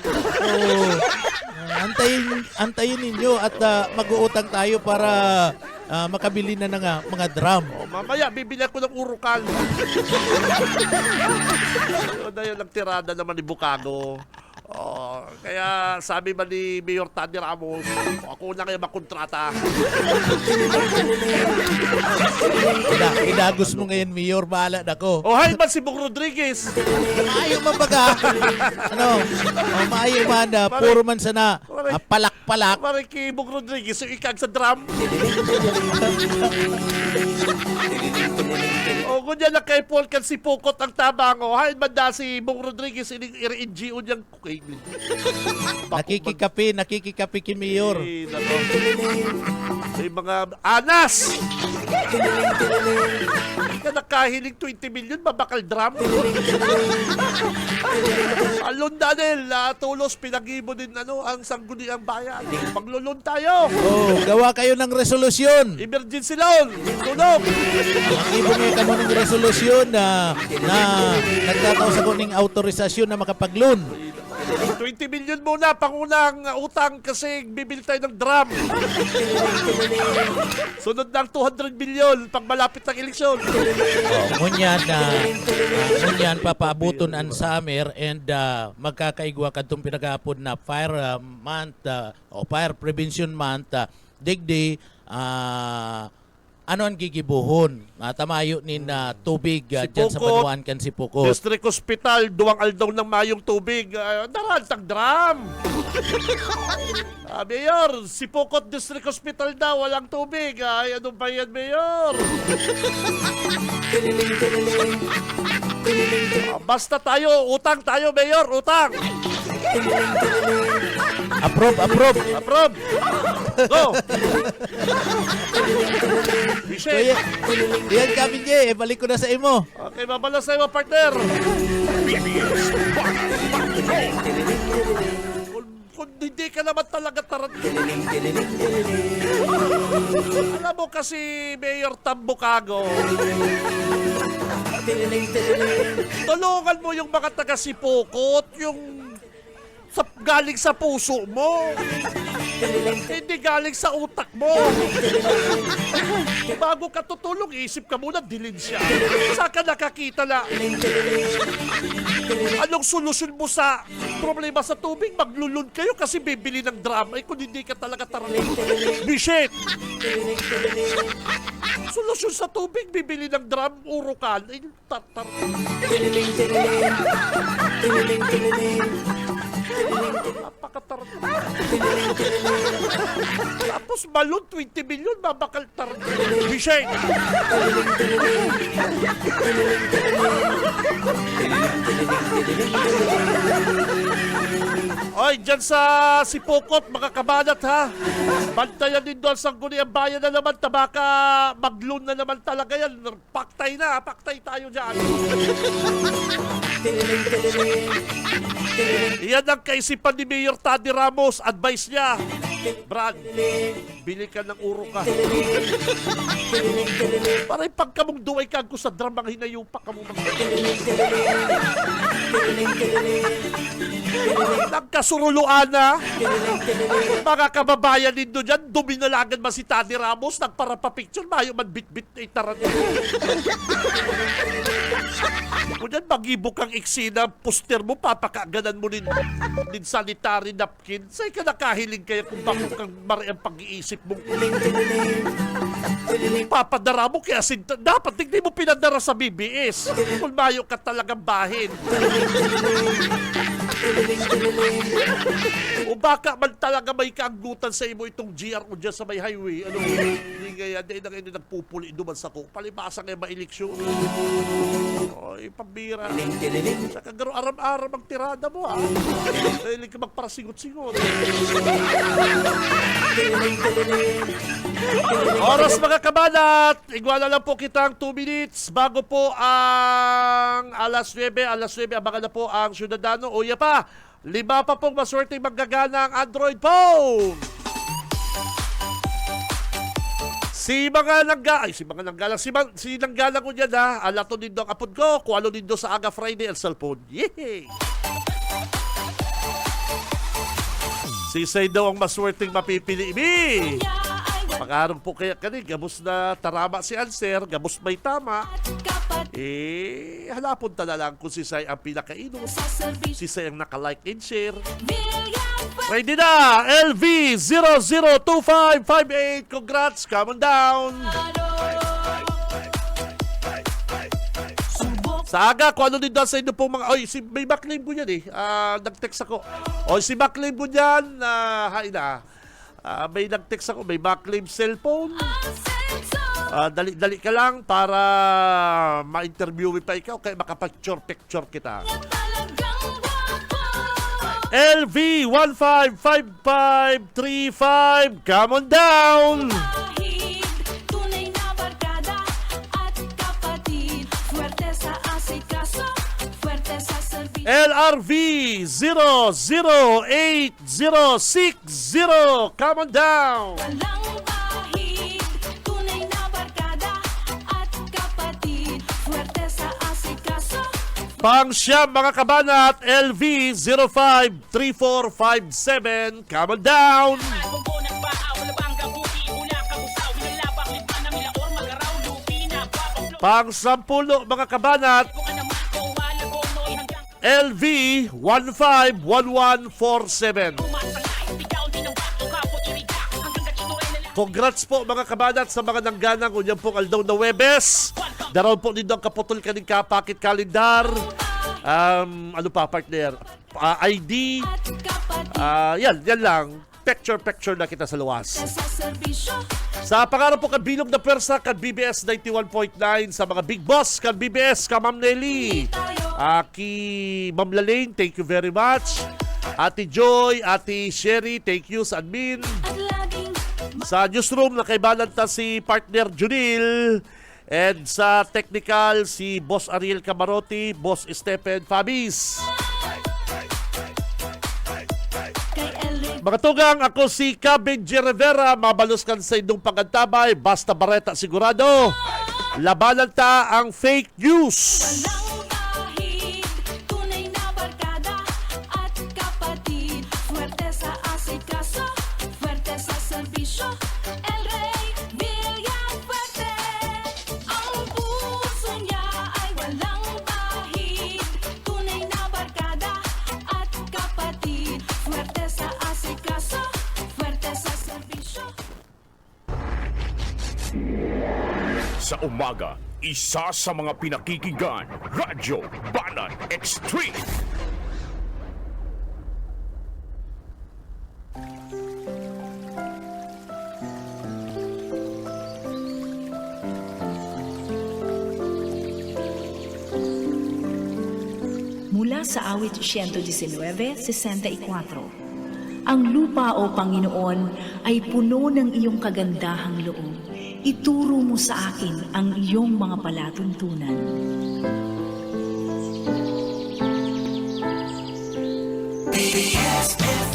S7: Antayin ninyo at mag-uutang tayo para makabili na ng mga drum.
S3: Mamaya, bibili ako ng urukan. Yun lang tirada naman ni Bukago. Kaya sabi ba ni Mayor Tani Ramos, ako na kayo makontrata.
S7: Inagos mo ngayon, Mayor, bahala na ko.
S3: Hay man si Bong Rodriguez.
S7: Maayo man baga. Maayo man, puro man sana palak-palak.
S3: Maray kay Bong Rodriguez, yung ikag sa drum. Kunya na kay Paul kan si Pukot ang tabango. Hay man da si Bong Rodriguez, i-NGO niyang
S7: nakikikapi kay Mayor.
S3: May mga anas. Ka nakahiling 20 million, babakal drum. Alon Daniel, tulos pinag-ibo din ang sangguniang bayan. Maglulun tayo.
S7: Gawa kayo ng resolusyon.
S3: Emergency loan. Tunog.
S7: Mag-ibo ngayon ka mo ng resolusyon na nagtataos ako ng autorisasyon na makapag-loan.
S3: 20 million muna, pangunang utang kasi bibili tayo ng drum. Sunod ng 200 million pag malapit ng eleksyon.
S7: Ngunyan papaabuton ang summer and magkakaigwa ka itong pinag-aapod na Fire Month o Fire Prevention Month. Digdi, ano ang gigibuhon? Tamayo ni tubig dyan sa Banuan kan si Pukot.
S3: District Hospital, duwang aldaw ng mayong tubig. Darantang drum. Mayor, si Pukot District Hospital daw, walang tubig. Ano ba yan, Mayor? Basta tayo, utang tayo, Mayor, utang.
S7: Approve, approve.
S3: Approve! Go!
S7: So,
S3: Michelle!
S7: yan kami, Jay. Balik ko na sa imo.
S3: Okay, babala sa iyo, partner.
S4: BBS
S3: Kung hindi ka naman talaga alam mo kasi, Mayor Tambukago, tulungan mo yung mga taga-Sipokot, yung galing sa puso mo. Hindi galing sa utak mo. Bago ka tutulong, isip ka muna, dilin siya. Saan ka nakakita na? Anong solusyon mo sa problema sa tubig? Maglulun kayo kasi bibili ng drama. Kung hindi ka talaga Bishek! Solusyon sa tubig, bibili ng drum, urukan. Napakatarot. Tapos balon, 20 million, babakal tarot. Bishek! Oy, dyan sa Sipokot, mga kabanat ha. Bantayan din doon sa Sangguniang Bayan na naman. Tabaka, maglun na naman talaga yan. Paktay na, paktay tayo dyan. Iyan ang kaisipan ni Mayor Taddy Ramos. Advice niya, Brad, bili ka ng uro ka. Para yung pagka mong duway ka sa drum, ang hinayupa ka mong nagkasuruluan na. Mga kababayan din doon dyan, duminalagan ba si Taddy Ramos? Nagparapapicture, mayo man bit-bit na itaran. Kung yan, mag-ibok ang eksena, poster mo, papakaganan mo din sanitary napkin. Sa'yo ka nakahiling kaya kung bakit kang mari ang pag-iisip mo. Papadara mo kaya dapat hindi mo pinadara sa BBS. Kung mayo ka talagang bahin. O baka man talaga may kaanggutan sa imo itong GR o dyan sa may highway. Ano, hindi kaya hindi nagpupuli duman sa ko. Palibasa kaya maeleksyon. Oy, pambira. Saka garo aram-aram ang tirada mo, ha? Dahil ka magparasingot-singot. Oras mga kabanat, igwala lang po kitang 2 minutes bago po ang alas 9, abangan na po ang Ciudadano. Uya pa, 5 pa pong maswerte maggagana ang Android phone. Si nanggalang ko dyan ha, alato din ang apod ko, kung ano din sa Aga Friday ang cellphone. Yay! Sisay daw ang maswerteng mapipili. Pag-arong po kaya kani, gabos na tarama si Anser, gabos may tama. Halapon na lang kung sisay ang pinakainom. Sisay ang naka-like and share. Ready na! LV002558. Congrats! Come on down! Sa Aga, kung ano din daw sa inyo pong mga... Oy, may backname ko yan eh. Nag-text ako. Oy, si backname ko dyan, may nag-text ako, may backname cellphone. Dali-dali ka lang para ma-interview pa ikaw kaya makapag-picture kita. LV155535, come on down!
S6: Tunay na barkada at kapatid. Fuerte sa asikaso, fuerte sa serbisyo.
S3: LRV00860, come on down!
S6: Walang bahid, tunay na barkada at kapatid. Fuerte sa asikaso.
S3: Pang-siyam mga kabanat, LV053457, come on down! Pang-sampulo mga kabanat, LV151147. Congrats po mga kabanat sa mga nangganang unyang pong aldaw na Webes. Daraw po din ang kaputol kaning kapakit kalendar. Ano pa partner? ID. Yan lang. Picture na kita sa luwas.
S6: Sa serbisyo.
S3: Sa pangarap po kan bilog na pwersa kan BBS 91.9 sa mga big boss kan BBS ka Ma'am Nelly. Ki Ma'am Lalaine, thank you very much. Ate Joy, Ate Sherry, thank you sa admin.
S6: At laging
S3: Sa newsroom, nakaibalanta si partner Junil. And sa technical, si Boss Ariel Camarote, Boss Stephen Fabis.
S6: kay Elric
S3: Mga tugang, ako si Benji Rivera. Mabalos kan sa inyong pagantabay. Basta bareta sigurado. Labanan ta ang fake news.
S6: walang bahid, tunay na barkada at kapatid. Fuerte sa asikaso, fuerte sa serbisyo. El Rey Villafuerte, ang puso niya ay walang bahid, tunay na barkada at kapatid. Fuerte sa asikaso, fuerte sa serbisyo.
S4: Sa umaga, isa sa mga pinakikinggan, Radyo Banan Extreme.
S1: Mula sa awit 119:64, ang lupa o Panginoon ay puno ng iyong kagandahang loob. Ituro mo sa akin ang iyong mga palatuntunan.
S9: BSFM